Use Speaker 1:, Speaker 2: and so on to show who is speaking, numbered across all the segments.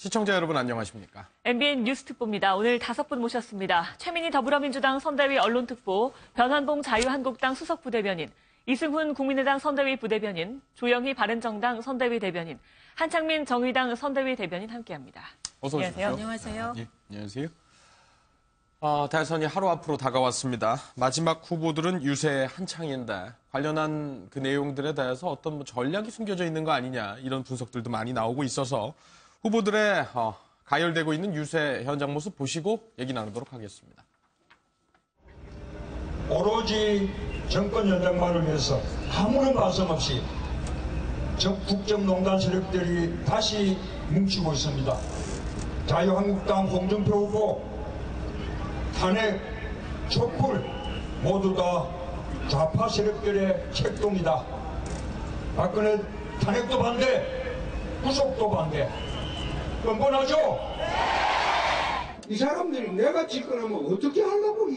Speaker 1: 시청자 여러분 안녕하십니까?
Speaker 2: MBN 뉴스특보입니다. 오늘 5분 모셨습니다. 최민희 더불어민주당 선대위 언론특보, 변환봉 자유한국당 수석부대변인, 이승훈 국민의당 선대위 부대변인, 조영희 바른정당 선대위 대변인, 한창민 정의당 선대위 대변인 함께합니다.
Speaker 1: 어서 오십시오.
Speaker 3: 안녕하세요.
Speaker 1: 예, 안녕하세요. 대선이 하루 앞으로 다가왔습니다. 마지막 후보들은 유세 한창인데 관련한 그 내용들에 대해서 어떤 전략이 숨겨져 있는 거 아니냐 이런 분석들도 많이 나오고 있어서 후보들의 가열되고 있는 유세 현장 모습 보시고 얘기 나누도록 하겠습니다.
Speaker 4: 오로지 정권 연장만을 위해서 아무런 말씀 없이 국정농단 세력들이 다시 뭉치고 있습니다. 자유한국당 홍준표 후보 탄핵, 촛불 모두 다 좌파 세력들의 책동이다. 박근혜 탄핵도 반대, 구속도 반대. 뻔뻔하죠?
Speaker 5: 이 사람들이 내가 집권하면 어떻게 하려고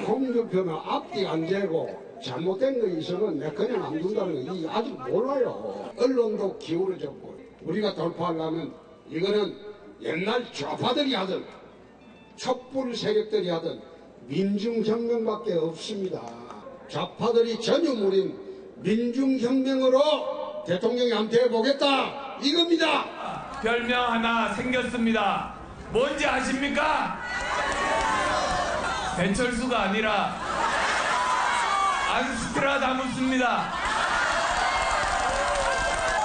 Speaker 5: 홍준표는 앞뒤 안 재고 잘못된 거 있으면 내가 그냥 안 둔다는 거 아직 몰라요. 언론도 기울어졌고 우리가 돌파하려면 이거는 옛날 좌파들이 하던 촛불 세력들이 하던 민중혁명밖에 없습니다. 좌파들이 전유물인 민중혁명으로 대통령이 한번 해보겠다 이겁니다.
Speaker 6: 별명 하나 생겼습니다. 뭔지 아십니까? 배철수가 아니라 안스트라다무스입니다.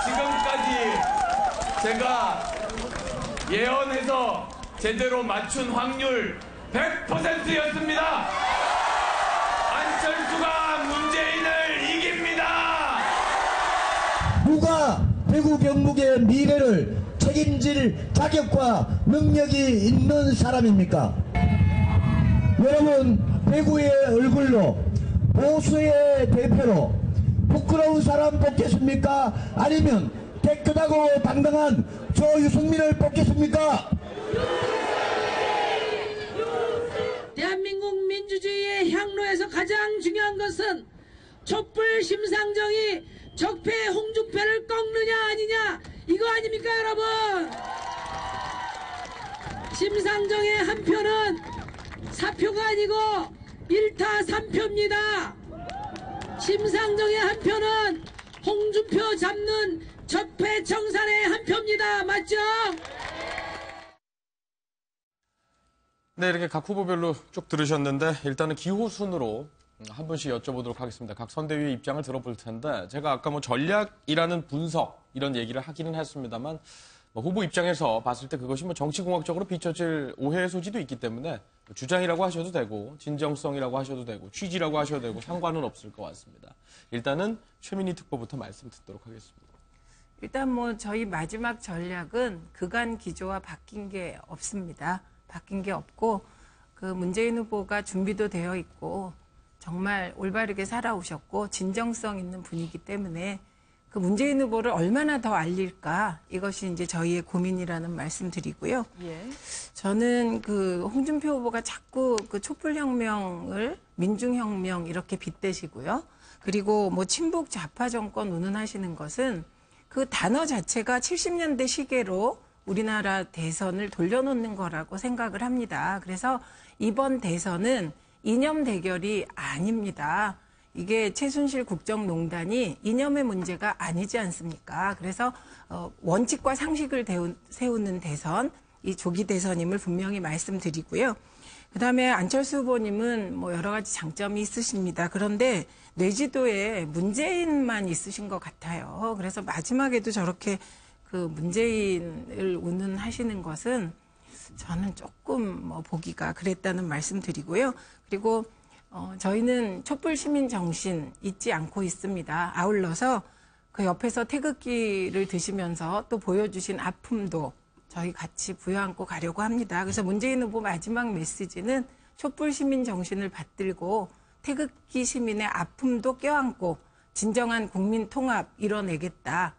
Speaker 6: 지금까지 제가 예언해서 제대로 맞춘 확률 100%였습니다. 안철수가 문재인을 이깁니다.
Speaker 7: 누가 대구 경북의 미래를 책임질 자격과 능력이 있는 사람입니까? 여러분, 대구의 얼굴로 보수의 대표로 부끄러운 사람 뽑겠습니까? 아니면 깨끗하고 당당한 조유승민을 뽑겠습니까?
Speaker 3: 대한민국 민주주의의 향로에서 가장 중요한 것은 촛불 심상정이 적폐 홍준표를 꺾느냐 아니냐 이거 아닙니까 여러분? 심상정의 한 표는 사표가 아니고 1타 3표입니다. 심상정의 한 표는 홍준표 잡는 적폐 청산의 한 표입니다. 맞죠?
Speaker 1: 네, 이렇게 각 후보별로 쭉 들으셨는데 일단은 기호 순으로 한 분씩 여쭤보도록 하겠습니다. 각 선대위의 입장을 들어볼 텐데 제가 아까 전략이라는 분석 이런 얘기를 하기는 했습니다만 후보 입장에서 봤을 때 그것이 정치공학적으로 비춰질 오해의 소지도 있기 때문에 주장이라고 하셔도 되고 진정성이라고 하셔도 되고 취지라고 하셔도 되고 상관은 없을 것 같습니다. 일단은 최민희 특보부터 말씀 듣도록 하겠습니다.
Speaker 8: 일단 저희 마지막 전략은 그간 기조와 바뀐 게 없습니다. 바뀐 게 없고 그 문재인 후보가 준비도 되어 있고 정말 올바르게 살아오셨고 진정성 있는 분이기 때문에 그 문재인 후보를 얼마나 더 알릴까 이것이 이제 저희의 고민이라는 말씀 드리고요.
Speaker 2: 예.
Speaker 8: 저는 그 홍준표 후보가 자꾸 그 촛불혁명을 민중혁명 이렇게 빗대시고요. 그리고 친북 좌파 정권 운운하시는 것은 그 단어 자체가 70년대 시계로 우리나라 대선을 돌려놓는 거라고 생각을 합니다. 그래서 이번 대선은 이념 대결이 아닙니다. 이게 최순실 국정농단이 이념의 문제가 아니지 않습니까? 그래서 원칙과 상식을 세우는 대선, 이 조기 대선임을 분명히 말씀드리고요. 그다음에 안철수 후보님은 여러 가지 장점이 있으십니다. 그런데 뇌지도에 문재인만 있으신 것 같아요. 그래서 마지막에도 저렇게 그 문재인을 운운하시는 것은 저는 조금 보기가 그랬다는 말씀 드리고요. 그리고 저희는 촛불 시민 정신 잊지 않고 있습니다. 아울러서 그 옆에서 태극기를 드시면서 또 보여주신 아픔도 저희 같이 부여안고 가려고 합니다. 그래서 문재인 후보 마지막 메시지는 촛불 시민 정신을 받들고 태극기 시민의 아픔도 껴안고 진정한 국민 통합 이뤄내겠다.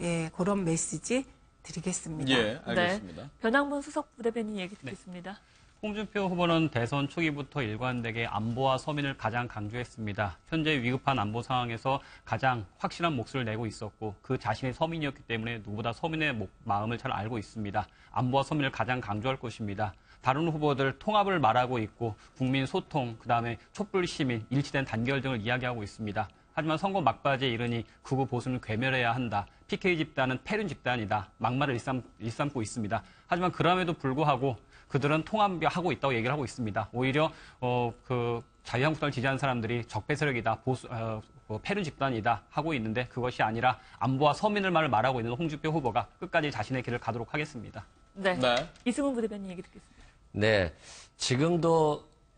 Speaker 8: 예, 그런 메시지 드리겠습니다.
Speaker 1: 예, 알겠습니다.
Speaker 2: 네. 변환봉 수석부대변인 얘기 듣겠습니다.
Speaker 9: 홍준표 후보는 대선 초기부터 일관되게 안보와 서민을 가장 강조했습니다. 현재 위급한 안보 상황에서 가장 확실한 목소리를 내고 있었고 그 자신의 서민이었기 때문에 누구보다 서민의 마음을 잘 알고 있습니다. 안보와 서민을 가장 강조할 것입니다. 다른 후보들 통합을 말하고 있고 국민 소통, 그다음에 촛불 시민, 일치된 단결 등을 이야기하고 있습니다. 하지만 선거 막바지에 이르니 극우 보수는 괴멸해야 한다. PK 집단은 패륜 집단이다. 막말을 일삼고 있습니다. 하지만 그럼에도 불구하고 그들은 통합하고 있다고 얘기를 하고 있습니다. 오히려 자유한국당을 지지하는 사람들이 적폐 세력이다, 패륜 집단이다 하고 있는데 그것이 아니라 안보와 서민을 말하고 있는 홍준표 후보가 끝까지 자신의 길을 가도록 하겠습니다.
Speaker 2: 네. 이승훈 부대변인 얘기 듣겠습니다.
Speaker 10: 네,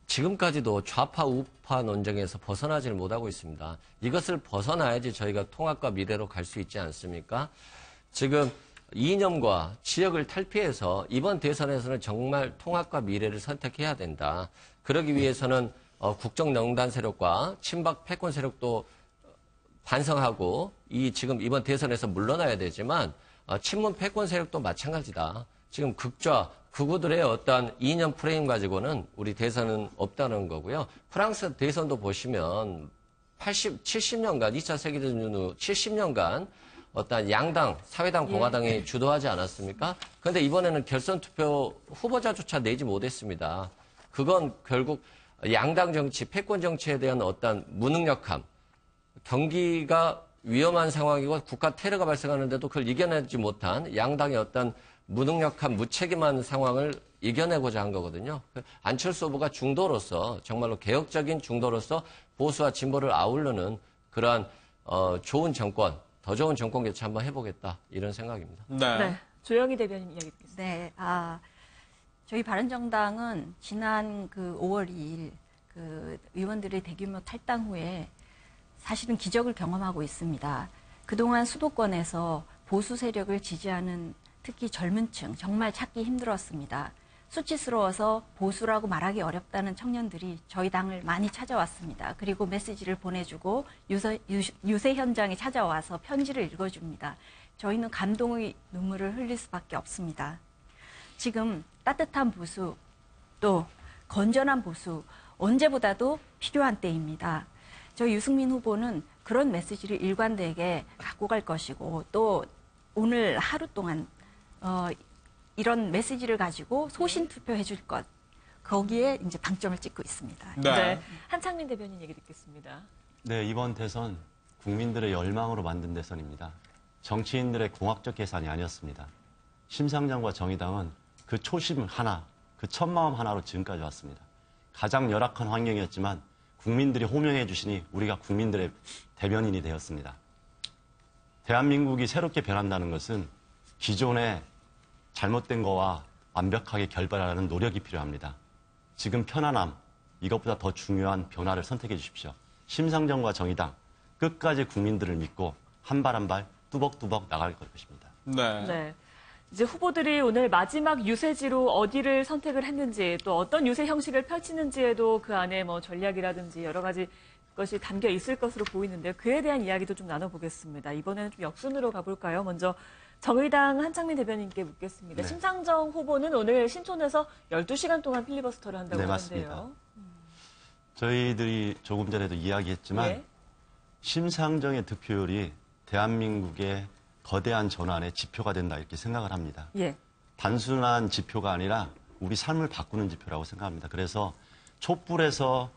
Speaker 10: 지금까지도 좌파 우파 논쟁에서 벗어나지를 못하고 있습니다. 이것을 벗어나야지 저희가 통합과 미래로 갈 수 있지 않습니까? 지금 이념과 지역을 탈피해서 이번 대선에서는 정말 통합과 미래를 선택해야 된다. 그러기 위해서는 국정농단 세력과 친박 패권 세력도 반성하고 지금 이번 대선에서 물러나야 되지만 친문 패권 세력도 마찬가지다. 지금 극우들의 어떤 이념 프레임 가지고는 우리 대선은 없다는 거고요. 프랑스 대선도 보시면 70년간 2차 세계대전 이후 70년간 어떤 양당, 사회당, 공화당이 주도하지 않았습니까? 그런데 이번에는 결선 투표 후보자조차 내지 못했습니다. 그건 결국 양당 정치, 패권 정치에 대한 어떤 무능력함, 경기가 위험한 상황이고 국가 테러가 발생하는데도 그걸 이겨내지 못한 양당의 어떤 무능력한 무책임한 상황을 이겨내고자 한 거거든요. 안철수 후보가 중도로서 정말로 개혁적인 중도로서 보수와 진보를 아우르는 그러한 좋은 정권, 더 좋은 정권 개최 한번 해보겠다 이런 생각입니다.
Speaker 2: 네. 조영희 대변인 이야기 듣겠습니다.
Speaker 11: 네, 저희 바른정당은 지난 5월 2일 의원들의 대규모 탈당 후에 사실은 기적을 경험하고 있습니다. 그동안 수도권에서 보수 세력을 지지하는 특히 젊은 층 정말 찾기 힘들었습니다. 수치스러워서 보수라고 말하기 어렵다는 청년들이 저희 당을 많이 찾아왔습니다. 그리고 메시지를 보내주고 유세 현장에 찾아와서 편지를 읽어줍니다. 저희는 감동의 눈물을 흘릴 수밖에 없습니다. 지금 따뜻한 보수 또 건전한 보수 언제보다도 필요한 때입니다. 저희 유승민 후보는 그런 메시지를 일관되게 갖고 갈 것이고 또 오늘 하루 동안 이런 메시지를 가지고 소신 투표해 줄 것. 거기에 이제 방점을 찍고 있습니다.
Speaker 2: 네. 한창민 대변인 얘기 듣겠습니다.
Speaker 12: 네, 이번 대선 국민들의 열망으로 만든 대선입니다. 정치인들의 공학적 계산이 아니었습니다. 심상정과 정의당은 그 초심 하나, 그 첫마음 하나로 지금까지 왔습니다. 가장 열악한 환경이었지만 국민들이 호명해 주시니 우리가 국민들의 대변인이 되었습니다. 대한민국이 새롭게 변한다는 것은 기존의 잘못된 거와 완벽하게 결별하는 노력이 필요합니다. 지금 편안함, 이것보다 더 중요한 변화를 선택해 주십시오. 심상정과 정의당, 끝까지 국민들을 믿고 한 발 한 발 뚜벅뚜벅 나갈 것입니다.
Speaker 2: 네. 이제 후보들이 오늘 마지막 유세지로 어디를 선택을 했는지 또 어떤 유세 형식을 펼치는지에도 그 안에 전략이라든지 여러 가지 것이 담겨 있을 것으로 보이는데요. 그에 대한 이야기도 좀 나눠보겠습니다. 이번에는 좀 역순으로 가볼까요? 먼저 정의당 한창민 대변인께 묻겠습니다.
Speaker 12: 네.
Speaker 2: 심상정 후보는 오늘 신촌에서 12시간 동안 필리버스터를 한다고 하는데요.
Speaker 12: 맞습니다. 저희들이 조금 전에도 이야기했지만 심상정의 득표율이 대한민국의 거대한 전환의 지표가 된다 이렇게 생각을 합니다. 단순한 지표가 아니라 우리 삶을 바꾸는 지표라고 생각합니다. 그래서 촛불에서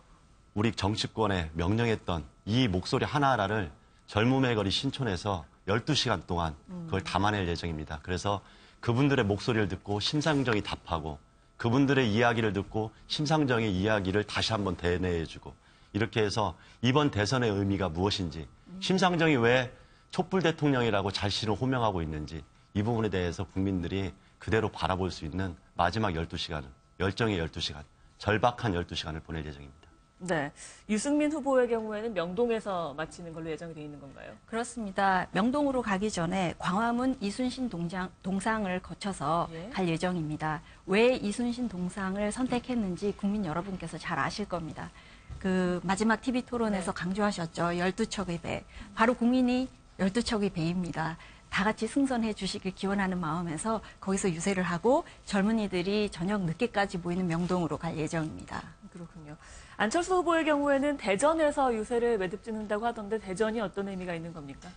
Speaker 12: 우리 정치권에 명령했던 이 목소리 하나하나를 젊음의 거리 신촌에서 12시간 동안 그걸 담아낼 예정입니다. 그래서 그분들의 목소리를 듣고 심상정이 답하고 그분들의 이야기를 듣고 심상정의 이야기를 다시 한번 대내해주고 이렇게 해서 이번 대선의 의미가 무엇인지 심상정이 왜 촛불 대통령이라고 자신을 호명하고 있는지 이 부분에 대해서 국민들이 그대로 바라볼 수 있는 마지막 12시간을 열정의 12시간, 절박한 12시간을 보낼 예정입니다.
Speaker 2: 네. 유승민 후보의 경우에는 명동에서 마치는 걸로 예정이 되어 있는 건가요?
Speaker 11: 그렇습니다. 명동으로 가기 전에 광화문 이순신 동상을 거쳐서 갈 예정입니다. 왜 이순신 동상을 선택했는지 국민 여러분께서 잘 아실 겁니다. 그 마지막 TV 토론에서 강조하셨죠. 12척의 배. 바로 국민이 12척의 배입니다. 다 같이 승선해 주시길 기원하는 마음에서 거기서 유세를 하고 젊은이들이 저녁 늦게까지 모이는 명동으로 갈 예정입니다.
Speaker 2: 그렇군요. 안철수 후보의 경우에는 대전에서 유세를 매듭 짓는다고 하던데 대전이 어떤 의미가 있는 겁니까?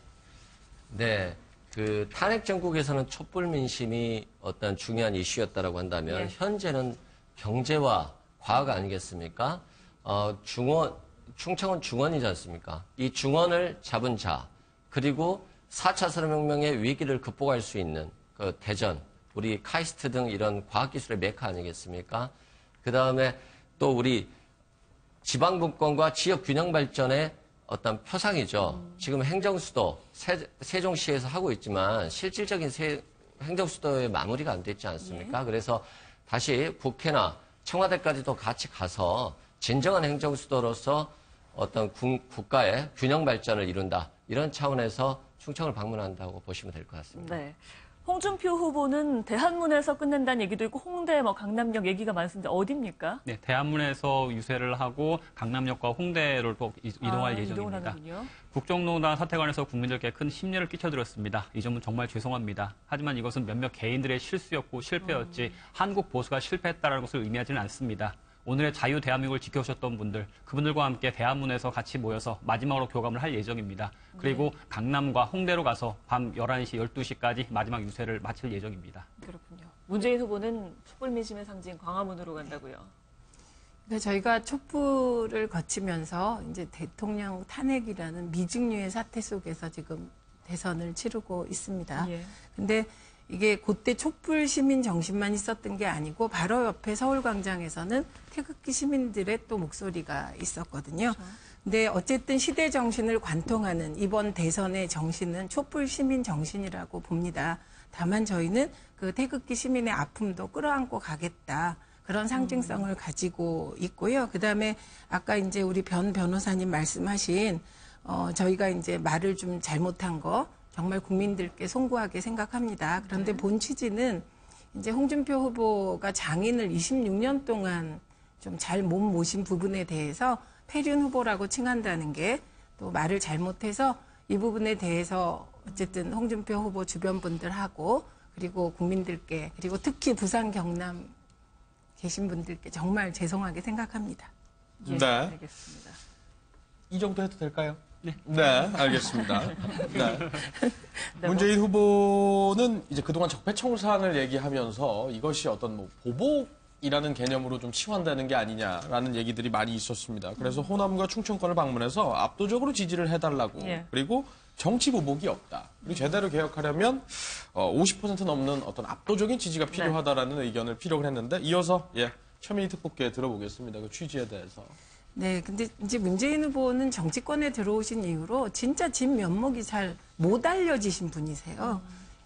Speaker 10: 네. 그 탄핵 정국에서는 촛불 민심이 어떤 중요한 이슈였다라고 한다면 현재는 경제와 과학 아니겠습니까? 충청은 중원이지 않습니까? 이 중원을 잡은 자, 그리고 4차 산업혁명의 위기를 극복할 수 있는 그 대전, 우리 카이스트 등 이런 과학기술의 메카 아니겠습니까? 그 다음에 또 우리 지방분권과 지역 균형 발전의 어떤 표상이죠. 지금 행정수도 세종시에서 하고 있지만 실질적인 행정수도의 마무리가 안 됐지 않습니까? 그래서 다시 국회나 청와대까지도 같이 가서 진정한 행정수도로서 어떤 국가의 균형 발전을 이룬다. 이런 차원에서 충청을 방문한다고 보시면 될 것 같습니다.
Speaker 2: 네. 홍준표 후보는 대한문에서 끝낸다는 얘기도 있고 홍대, 강남역 얘기가 많습니다. 어디입니까?
Speaker 9: 네, 대한문에서 유세를 하고 강남역과 홍대를 또 이동할 예정입니다. 국정농단 사태관에서 국민들께 큰 심려를 끼쳐드렸습니다. 이 점은 정말 죄송합니다. 하지만 이것은 몇몇 개인들의 실수였고 실패였지 한국 보수가 실패했다는 것을 의미하지는 않습니다. 오늘의 자유 대한민국을 지켜오셨던 분들, 그분들과 함께 대한문에서 같이 모여서 마지막으로 교감을 할 예정입니다. 그리고 강남과 홍대로 가서 밤 11시, 12시까지 마지막 유세를 마칠 예정입니다.
Speaker 2: 그렇군요. 문재인 후보는 촛불 민심의 상징 광화문으로 간다고요.
Speaker 8: 그러니까 저희가 촛불을 거치면서 이제 대통령 탄핵이라는 미증유의 사태 속에서 지금 대선을 치르고 있습니다. 근데 이게 그때 촛불 시민 정신만 있었던 게 아니고 바로 옆에 서울광장에서는 태극기 시민들의 또 목소리가 있었거든요. 근데 어쨌든 시대 정신을 관통하는 이번 대선의 정신은 촛불 시민 정신이라고 봅니다. 다만 저희는 그 태극기 시민의 아픔도 끌어안고 가겠다. 그런 상징성을 가지고 있고요. 그다음에 아까 이제 우리 변호사님 말씀하신 저희가 이제 말을 좀 잘못한 거 정말 국민들께 송구하게 생각합니다. 그런데 본 취지는 이제 홍준표 후보가 장인을 26년 동안 좀 잘 못 모신 부분에 대해서 폐륜 후보라고 칭한다는 게 또 말을 잘못해서 이 부분에 대해서 어쨌든 홍준표 후보 주변 분들하고 그리고 국민들께 그리고 특히 부산 경남 계신 분들께 정말 죄송하게 생각합니다.
Speaker 1: 네.
Speaker 2: 알겠습니다.
Speaker 1: 이 정도 해도 될까요?
Speaker 9: 네,
Speaker 1: 알겠습니다. 네. 문재인 후보는 이제 그동안 적폐청산을 얘기하면서 이것이 어떤 보복이라는 개념으로 좀 치환되는 게 아니냐라는 얘기들이 많이 있었습니다. 그래서 호남과 충청권을 방문해서 압도적으로 지지를 해달라고 그리고 정치 보복이 없다. 그리고 제대로 개혁하려면 50% 넘는 어떤 압도적인 지지가 필요하다라는 의견을 피력을 했는데 이어서 최민희 특보께 들어보겠습니다. 그 취지에 대해서.
Speaker 8: 네, 근데 이제 문재인 후보는 정치권에 들어오신 이후로 진짜 진 면목이 잘 못 알려지신 분이세요.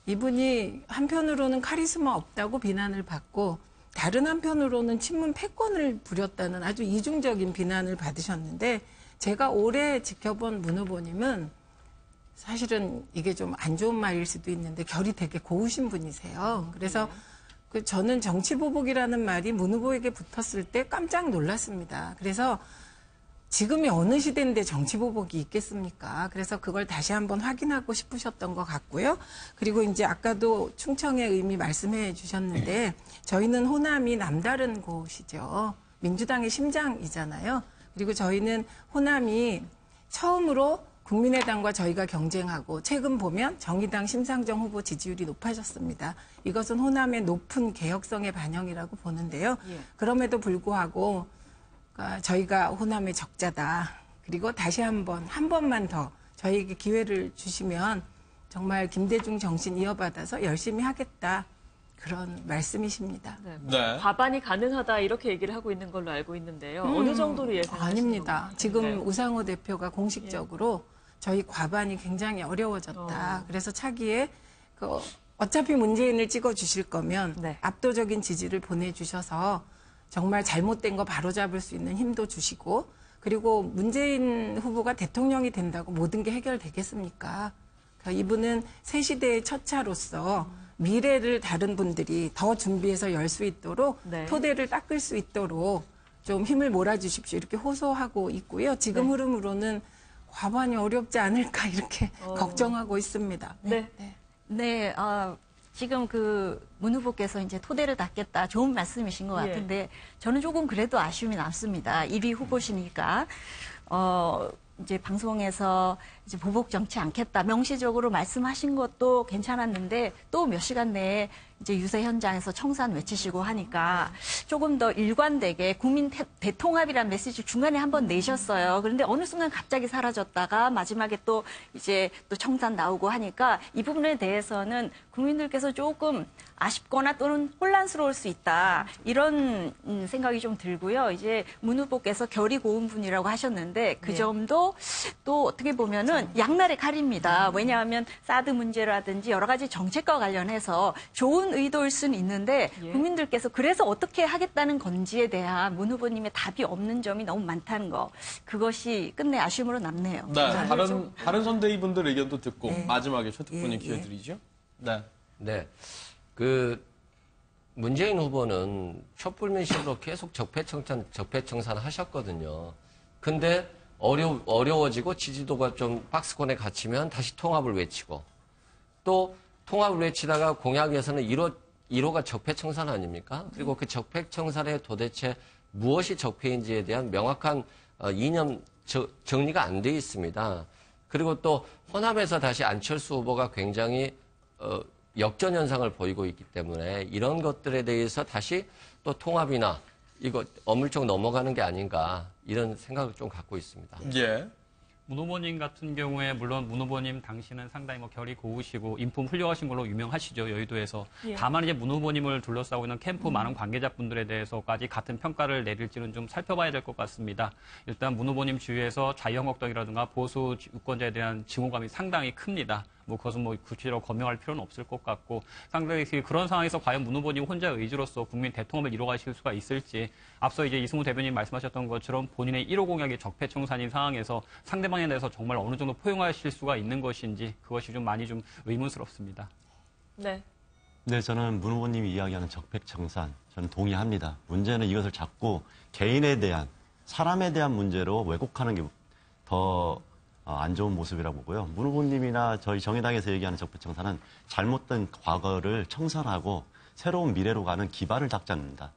Speaker 8: 이분이 한편으로는 카리스마 없다고 비난을 받고 다른 한편으로는 친문 패권을 부렸다는 아주 이중적인 비난을 받으셨는데 제가 오래 지켜본 문 후보님은 사실은 이게 좀 안 좋은 말일 수도 있는데 결이 되게 고우신 분이세요. 그래서 저는 정치보복이라는 말이 문 후보에게 붙었을 때 깜짝 놀랐습니다. 그래서 지금이 어느 시대인데 정치보복이 있겠습니까? 그래서 그걸 다시 한번 확인하고 싶으셨던 것 같고요. 그리고 이제 아까도 충청의 의미 말씀해 주셨는데 저희는 호남이 남다른 곳이죠. 민주당의 심장이잖아요. 그리고 저희는 호남이 처음으로 국민의당과 저희가 경쟁하고 최근 보면 정의당 심상정 후보 지지율이 높아졌습니다. 이것은 호남의 높은 개혁성의 반영이라고 보는데요. 그럼에도 불구하고 저희가 호남의 적자다. 그리고 다시 한 번만 더 저희에게 기회를 주시면 정말 김대중 정신 이어받아서 열심히 하겠다. 그런 말씀이십니다.
Speaker 2: 네. 과반이 가능하다 이렇게 얘기를 하고 있는 걸로 알고 있는데요. 어느 정도로 예상하시는
Speaker 8: 아닙니다. 지금 우상호 대표가 공식적으로 저희 과반이 굉장히 어려워졌다. 그래서 차기에 어차피 문재인을 찍어주실 거면 압도적인 지지를 보내주셔서 정말 잘못된 거 바로잡을 수 있는 힘도 주시고 그리고 문재인 후보가 대통령이 된다고 모든 게 해결되겠습니까? 그러니까 이분은 새 시대의 첫차로서 미래를 다른 분들이 더 준비해서 열 수 있도록 토대를 닦을 수 있도록 좀 힘을 몰아주십시오. 이렇게 호소하고 있고요. 지금 흐름으로는 과반이 어렵지 않을까 이렇게 걱정하고 있습니다.
Speaker 2: 네.
Speaker 11: 네, 지금 문 후보께서 이제 토대를 닦겠다 좋은 말씀이신 것 같은데 저는 조금 그래도 아쉬움이 남습니다. 1위 후보시니까 이제 방송에서 이제 보복 정치 않겠다 명시적으로 말씀하신 것도 괜찮았는데 또 몇 시간 내에 이제 유세 현장에서 청산 외치시고 하니까 조금 더 일관되게 국민 대통합이라는 메시지 중간에 한번 내셨어요. 그런데 어느 순간 갑자기 사라졌다가 마지막에 또 이제 또 청산 나오고 하니까 이 부분에 대해서는 국민들께서 조금 아쉽거나 또는 혼란스러울 수 있다. 이런 생각이 좀 들고요. 이제 문 후보께서 결이 고운 분이라고 하셨는데 그 점도 또 어떻게 보면은 양날의 칼입니다. 왜냐하면 사드 문제라든지 여러 가지 정책과 관련해서 좋은 의도일 수는 있는데 국민들께서 그래서 어떻게 하겠다는 건지에 대한 문 후보님의 답이 없는 점이 너무 많다는 거. 그것이 끝내 아쉬움으로 남네요.
Speaker 1: 네, 다른 선대위 분들 의견도 듣고 마지막에 최 특보님 기회 드리죠. 네.
Speaker 10: 네. 문재인 후보는 촛불민심으로 계속 적폐청산 하셨거든요. 근데 어려워지고 지지도가 좀 박스권에 갇히면 다시 통합을 외치고 또 통합을 외치다가 공약에서는 1호가 적폐청산 아닙니까? 그리고 그 적폐청산에 도대체 무엇이 적폐인지에 대한 명확한 이념 정리가 안 돼 있습니다. 그리고 또 호남에서 다시 안철수 후보가 굉장히 역전 현상을 보이고 있기 때문에 이런 것들에 대해서 다시 또 통합이나 이거 어물쩍 넘어가는 게 아닌가 이런 생각을 좀 갖고 있습니다.
Speaker 1: 예.
Speaker 9: 문 후보님 같은 경우에 물론 문 후보님 당시는 상당히 결이 고우시고 인품 훌륭하신 걸로 유명하시죠, 여의도에서. 다만 이제 문 후보님을 둘러싸고 있는 캠프 많은 관계자분들에 대해서까지 같은 평가를 내릴지는 좀 살펴봐야 될 것 같습니다. 일단 문 후보님 주위에서 자유한국당이라든가 보수 유권자에 대한 증오감이 상당히 큽니다. 그것은 구체적으로 검명할 필요는 없을 것 같고 상당히 그런 상황에서 과연 문 후보님 혼자 의지로서 국민 대통합을 이뤄가실 수가 있을지 앞서 이제 이승우 대변인 말씀하셨던 것처럼 본인의 1호 공약이 적폐청산인 상황에서 상대방에 대해서 정말 어느 정도 포용하실 수가 있는 것인지 그것이 좀 많이 좀 의문스럽습니다.
Speaker 2: 네.
Speaker 12: 네, 저는 문 후보님이 이야기하는 적폐청산 저는 동의합니다. 문제는 이것을 자꾸 개인에 대한 사람에 대한 문제로 왜곡하는 게 더 안 좋은 모습이라고 보고요. 문 후보님이나 저희 정의당에서 얘기하는 적폐청산은 잘못된 과거를 청산하고 새로운 미래로 가는 기반을 닦자입니다.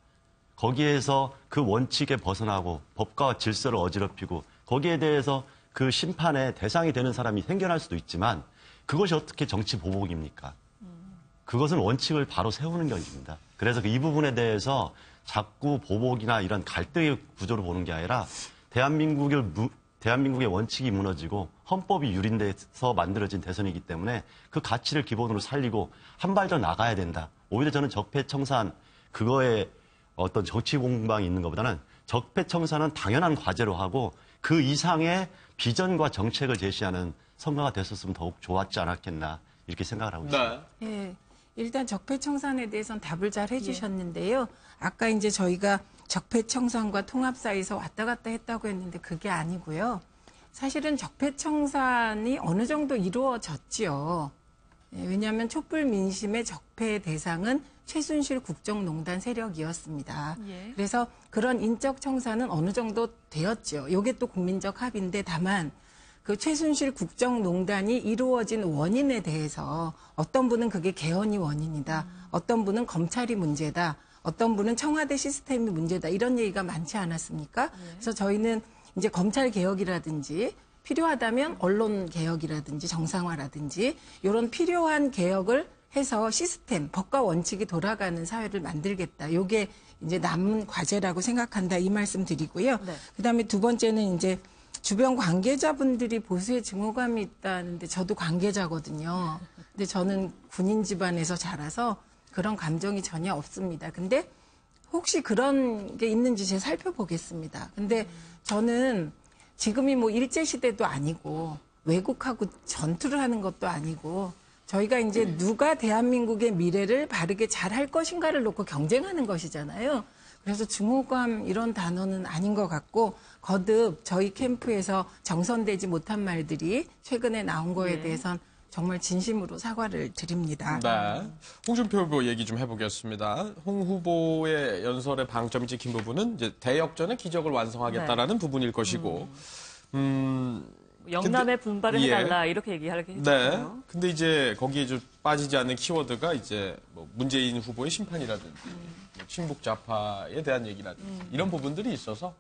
Speaker 12: 거기에서 그 원칙에 벗어나고 법과 질서를 어지럽히고 거기에 대해서 그 심판의 대상이 되는 사람이 생겨날 수도 있지만 그것이 어떻게 정치 보복입니까? 그것은 원칙을 바로 세우는 것입니다. 그래서 이 부분에 대해서 자꾸 보복이나 이런 갈등의 구조로 보는 게 아니라 대한민국의 원칙이 무너지고 헌법이 유린돼서 만들어진 대선이기 때문에 그 가치를 기본으로 살리고 한 발 더 나가야 된다. 오히려 저는 적폐청산 그거에 어떤 정치 공방이 있는 것보다는 적폐청산은 당연한 과제로 하고 그 이상의 비전과 정책을 제시하는 선거가 됐었으면 더욱 좋았지 않았겠나 이렇게 생각을 하고 있습니다.
Speaker 8: 네. 일단 적폐청산에 대해서는 답을 잘 해주셨는데요. 아까 이제 저희가 적폐청산과 통합 사이에서 왔다 갔다 했다고 했는데 그게 아니고요. 사실은 적폐청산이 어느 정도 이루어졌지요. 왜냐하면 촛불 민심의 적폐 대상은 최순실 국정농단 세력이었습니다. 그래서 그런 인적 청산은 어느 정도 되었죠. 이게 또 국민적 합의인데 다만 그 최순실 국정농단이 이루어진 원인에 대해서 어떤 분은 그게 개헌이 원인이다. 어떤 분은 검찰이 문제다. 어떤 분은 청와대 시스템이 문제다. 이런 얘기가 많지 않았습니까? 그래서 저희는 이제 검찰 개혁이라든지 필요하다면 언론 개혁이라든지 정상화라든지 이런 필요한 개혁을 해서 시스템, 법과 원칙이 돌아가는 사회를 만들겠다. 이게 이제 남은 과제라고 생각한다. 이 말씀 드리고요. 그다음에 두 번째는 이제 주변 관계자분들이 보수에 증오감이 있다는데 저도 관계자거든요. 근데 저는 군인 집안에서 자라서 그런 감정이 전혀 없습니다. 근데 혹시 그런 게 있는지 제가 살펴보겠습니다. 근데 저는 지금이 뭐 일제시대도 아니고 외국하고 전투를 하는 것도 아니고 저희가 이제 누가 대한민국의 미래를 바르게 잘 할 것인가를 놓고 경쟁하는 것이잖아요. 그래서 증오감 이런 단어는 아닌 것 같고 거듭 저희 캠프에서 정선되지 못한 말들이 최근에 나온 거에 대해선 정말 진심으로 사과를 드립니다.
Speaker 1: 네. 홍준표 후보 얘기 좀 해보겠습니다. 홍 후보의 연설의 방점이 찍힌 부분은 이제 대역전의 기적을 완성하겠다라는 부분일 것이고,
Speaker 2: 영남의 분발을
Speaker 1: 예.
Speaker 2: 해달라 이렇게 얘기하게
Speaker 1: 네.
Speaker 2: 했잖아요.
Speaker 1: 근데 이제 거기에 좀 빠지지 않는 키워드가 이제 뭐 문재인 후보의 심판이라든지 뭐 친북 좌파에 대한 얘기라든지 이런 부분들이 있어서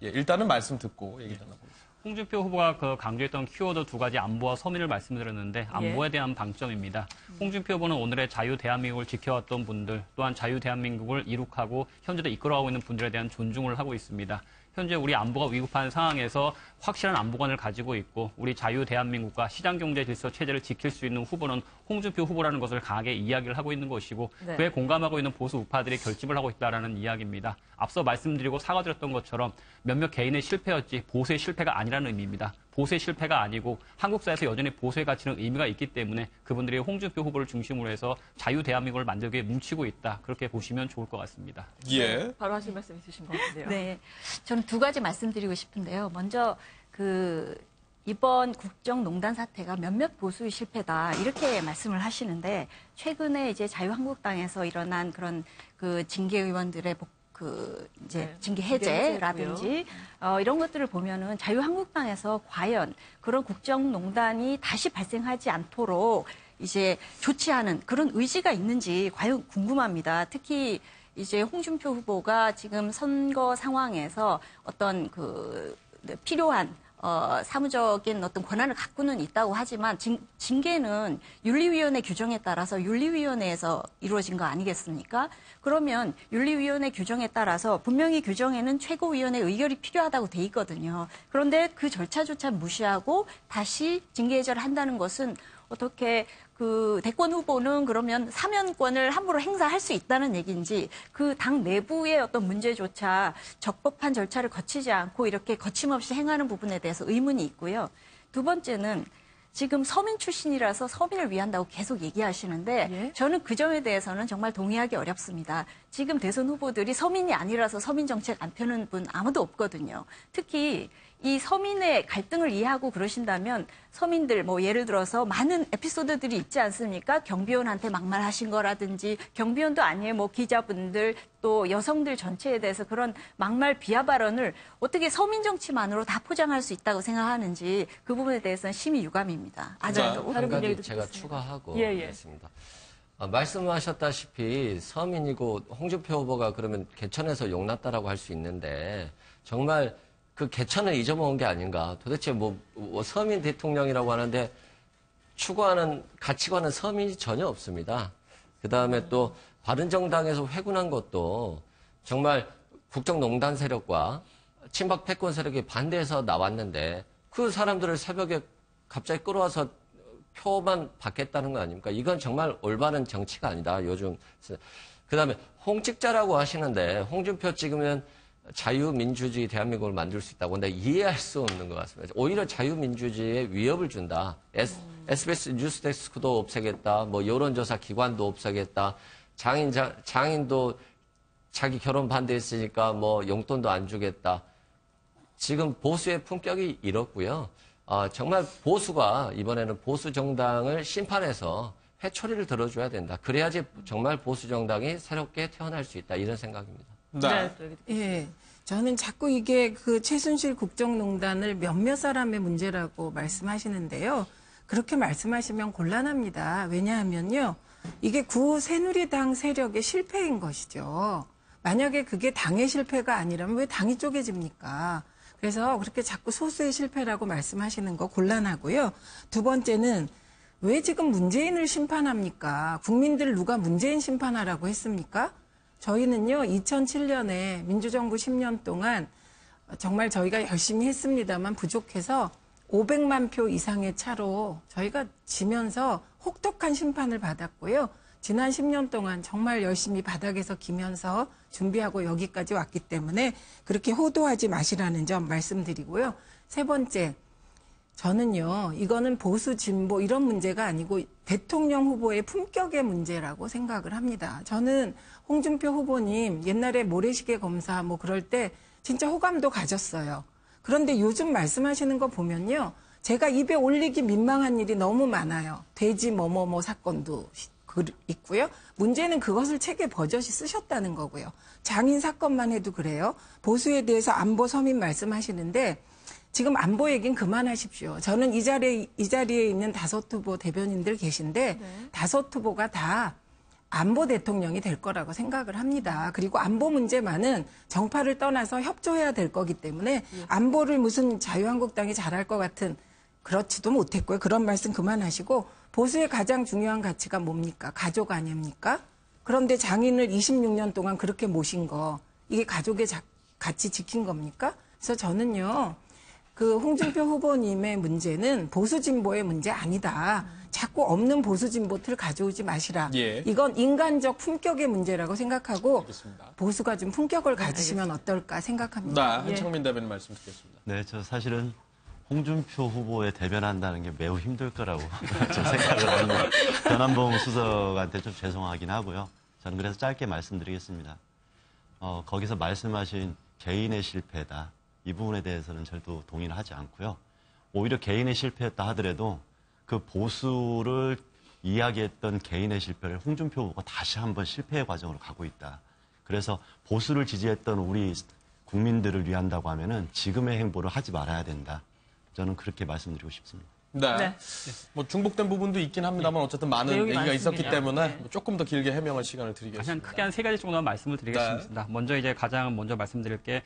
Speaker 1: 예, 일단은 말씀 듣고 얘기 나눠보겠습니다.
Speaker 9: 홍준표 후보가 강조했던 키워드 두 가지 안보와 서민을 말씀드렸는데 안보에 대한 방점입니다. 홍준표 후보는 오늘의 자유 대한민국을 지켜왔던 분들 또한 자유 대한민국을 이룩하고 현재도 이끌어가고 있는 분들에 대한 존중을 하고 있습니다. 현재 우리 안보가 위급한 상황에서 확실한 안보관을 가지고 있고 우리 자유 대한민국과 시장경제 질서 체제를 지킬 수 있는 후보는 홍준표 후보라는 것을 강하게 이야기를 하고 있는 것이고
Speaker 2: 네.
Speaker 9: 그에 공감하고 있는 보수 우파들이 결집을 하고 있다는 이야기입니다. 앞서 말씀드리고 사과드렸던 것처럼 몇몇 개인의 실패였지 보수의 실패가 아니라는 의미입니다. 보수의 실패가 아니고 한국사에서 여전히 보수의 가치는 의미가 있기 때문에 그분들이 홍준표 후보를 중심으로 해서 자유 대한민국을 만들기 위해 뭉치고 있다. 그렇게 보시면 좋을 것 같습니다.
Speaker 1: 예.
Speaker 2: 바로 하실 말씀 있으신 것 같은데요.
Speaker 11: 네, 저는 두 가지 말씀드리고 싶은데요. 먼저 이번 국정농단 사태가 몇몇 보수의 실패다 이렇게 말씀을 하시는데 최근에 이제 자유한국당에서 일어난 그런 징계 의원들의 징계 해제라든지 이런 것들을 보면은 자유한국당에서 과연 그런 국정농단이 다시 발생하지 않도록 이제 조치하는 그런 의지가 있는지 과연 궁금합니다. 특히 이제 홍준표 후보가 지금 선거 상황에서 어떤 필요한 사무적인 어떤 권한을 갖고는 있다고 하지만 징계는 윤리위원회 규정에 따라서 윤리위원회에서 이루어진 거 아니겠습니까? 그러면 윤리위원회 규정에 따라서 분명히 규정에는 최고위원회 의결이 필요하다고 돼 있거든요. 그런데 그 절차조차 무시하고 다시 징계 해제를 한다는 것은 어떻게 대권 후보는 그러면 사면권을 함부로 행사할 수 있다는 얘기인지 그 당 내부의 어떤 문제조차 적법한 절차를 거치지 않고 이렇게 거침없이 행하는 부분에 대해서 의문이 있고요. 두 번째는 지금 서민 출신이라서 서민을 위한다고 계속 얘기하시는데 저는 그 점에 대해서는 정말 동의하기 어렵습니다. 지금 대선 후보들이 서민이 아니라서 서민 정책 안 펴는 분 아무도 없거든요. 특히 이 서민의 갈등을 이해하고 그러신다면 서민들 예를 들어서 많은 에피소드들이 있지 않습니까? 경비원한테 막말하신 거라든지 경비원도 아니에요. 기자분들 또 여성들 전체에 대해서 그런 막말 비하 발언을 어떻게 서민 정치만으로 다 포장할 수 있다고 생각하는지 그 부분에 대해서는 심히 유감입니다. 아직도.
Speaker 10: 한 가지 제가 추가하고 있습니다. 말씀하셨다시피 서민이고 홍준표 후보가 그러면 개천에서 용났다라고 할 수 있는데 정말 그 개천을 잊어먹은 게 아닌가. 도대체 서민 대통령이라고 하는데 추구하는 가치관은 서민이 전혀 없습니다. 그 다음에 또 바른정당에서 회군한 것도 정말 국정농단 세력과 친박 패권 세력이 반대해서 나왔는데 그 사람들을 새벽에 갑자기 끌어와서 표만 받겠다는 거 아닙니까? 이건 정말 올바른 정치가 아니다. 요즘. 그 다음에 홍찍자라고 하시는데 홍준표 찍으면 자유민주주의 대한민국을 만들 수 있다고. 근데 이해할 수 없는 것 같습니다. 오히려 자유민주주의에 위협을 준다. SBS 뉴스데스크도 없애겠다. 여론조사 기관도 없애겠다. 장인도 자기 결혼 반대했으니까 용돈도 안 주겠다. 지금 보수의 품격이 이렇고요. 정말 보수가 이번에는 보수 정당을 심판해서 회초리를 들어줘야 된다. 그래야지 정말 보수 정당이 새롭게 태어날 수 있다. 이런 생각입니다.
Speaker 8: 예. 저는 자꾸 이게 최순실 국정농단을 몇몇 사람의 문제라고 말씀하시는데요. 그렇게 말씀하시면 곤란합니다. 왜냐하면요. 이게 구호 새누리당 세력의 실패인 것이죠. 만약에 그게 당의 실패가 아니라면 왜 당이 쪼개집니까? 그래서 그렇게 자꾸 소수의 실패라고 말씀하시는 거 곤란하고요. 두 번째는 왜 지금 문재인을 심판합니까? 국민들 누가 문재인 심판하라고 했습니까? 저희는요, 2007년에 민주정부 10년 동안 정말 저희가 열심히 했습니다만 부족해서 500만 표 이상의 차로 저희가 지면서 혹독한 심판을 받았고요. 지난 10년 동안 정말 열심히 바닥에서 기면서 준비하고 여기까지 왔기 때문에 그렇게 호도하지 마시라는 점 말씀드리고요. 세 번째, 저는요, 이거는 보수 진보 이런 문제가 아니고 대통령 후보의 품격의 문제라고 생각을 합니다. 저는 홍준표 후보님 옛날에 모래시계 검사 그럴 때 진짜 호감도 가졌어요. 그런데 요즘 말씀하시는 거 보면요. 제가 입에 올리기 민망한 일이 너무 많아요. 돼지 뭐뭐뭐 사건도 있고요. 문제는 그것을 책에 버젓이 쓰셨다는 거고요. 장인 사건만 해도 그래요. 보수에 대해서 안보 서민 말씀하시는데 지금 안보 얘기는 그만하십시오. 저는 이 자리에 있는 5후보 대변인들 계신데
Speaker 2: 네.
Speaker 8: 5후보가 다 안보 대통령이 될 거라고 생각을 합니다. 그리고 안보 문제만은 정파를 떠나서 협조해야 될 거기 때문에 안보를 무슨 자유한국당이 잘할 것 같은 그렇지도 못했고요. 그런 말씀 그만하시고 보수의 가장 중요한 가치가 뭡니까? 가족 아닙니까? 그런데 장인을 26년 동안 그렇게 모신 거 이게 가족의 가치 지킨 겁니까? 그래서 저는요. 그 홍준표 후보님의 문제는 보수 진보의 문제 아니다. 자꾸 없는 보수 진보를 가져오지 마시라.
Speaker 1: 예.
Speaker 8: 이건 인간적 품격의 문제라고 생각하고
Speaker 1: 알겠습니다.
Speaker 8: 보수가 좀 품격을 가지시면 어떨까 생각합니다.
Speaker 1: 네, 한창민 대변인 말씀 듣겠습니다.
Speaker 12: 네, 저 사실은 홍준표 후보에 대변한다는 게 매우 힘들 거라고 좀 생각을 합니다. 변한봉 수석한테 좀 죄송하긴 하고요. 저는 그래서 짧게 말씀드리겠습니다. 거기서 말씀하신 개인의 실패다. 이 부분에 대해서는 절도 동의를 하지 않고요. 오히려 개인의 실패였다 하더라도 그 보수를 이야기했던 개인의 실패를 홍준표 후보가 다시 한번 실패의 과정으로 가고 있다. 그래서 보수를 지지했던 우리 국민들을 위한다고 하면은 지금의 행보를 하지 말아야 된다. 저는 그렇게 말씀드리고 싶습니다.
Speaker 1: 네. 뭐 중복된 부분도 있긴 합니다만 어쨌든 많은 얘기가
Speaker 2: 많습니다.
Speaker 1: 있었기 때문에 조금 더 길게 해명할 시간을 드리겠습니다.
Speaker 9: 그냥 크게 한 3가지 정도만 말씀을 드리겠습니다. 먼저 이제 가장 먼저 말씀드릴 게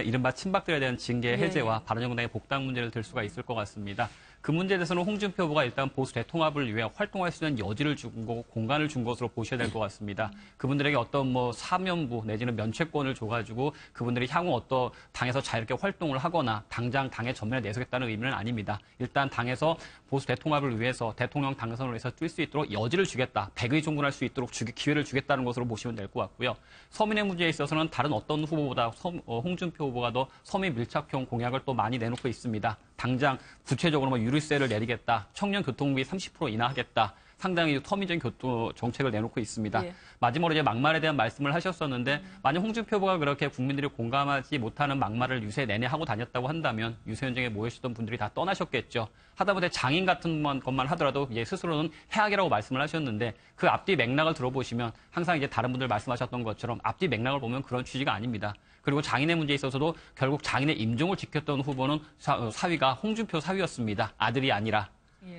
Speaker 9: 이른바 친박들에 대한 징계 해제와 바른정당의 복당 문제를 들 수가 있을 것 같습니다. 그 문제에 대해서는 홍준표 후보가 일단 보수 대통합을 위해 활동할 수 있는 여지를 준 거고 공간을 준 것으로 보셔야 될 것 같습니다. 그분들에게 어떤 뭐 사면부 내지는 면책권을 줘가지고 그분들이 향후 어떤 당에서 자유롭게 활동을 하거나 당장 당의 전면에 내서겠다는 의미는 아닙니다. 일단 당에서 보수 대통합을 위해서 대통령 당선을 위해서 뛸 수 있도록 여지를 주겠다. 100의 종군할 수 있도록 기회를 주겠다는 것으로 보시면 될 것 같고요. 서민의 문제에 있어서는 다른 어떤 후보보다 홍준표 후보가 더 서민 밀착형 공약을 또 많이 내놓고 있습니다. 당장 구체적으로 뭐 유류세를 내리겠다. 청년 교통비 30% 인하하겠다. 상당히 터미적인 교통 정책을 내놓고 있습니다. 마지막으로 이제 막말에 대한 말씀을 하셨었는데 만약 홍준표 후보가 그렇게 국민들이 공감하지 못하는 막말을 유세 내내 하고 다녔다고 한다면 유세 현장에 모여있었던 분들이 다 떠나셨겠죠. 하다못해 장인 같은 것만 하더라도 스스로는 해악이라고 말씀을 하셨는데 그 앞뒤 맥락을 들어보시면 항상 이제 다른 분들 말씀하셨던 것처럼 앞뒤 맥락을 보면 그런 취지가 아닙니다. 그리고 장인의 문제에 있어서도 결국 장인의 임종을 지켰던 후보는 사위가 홍준표 사위였습니다. 아들이 아니라.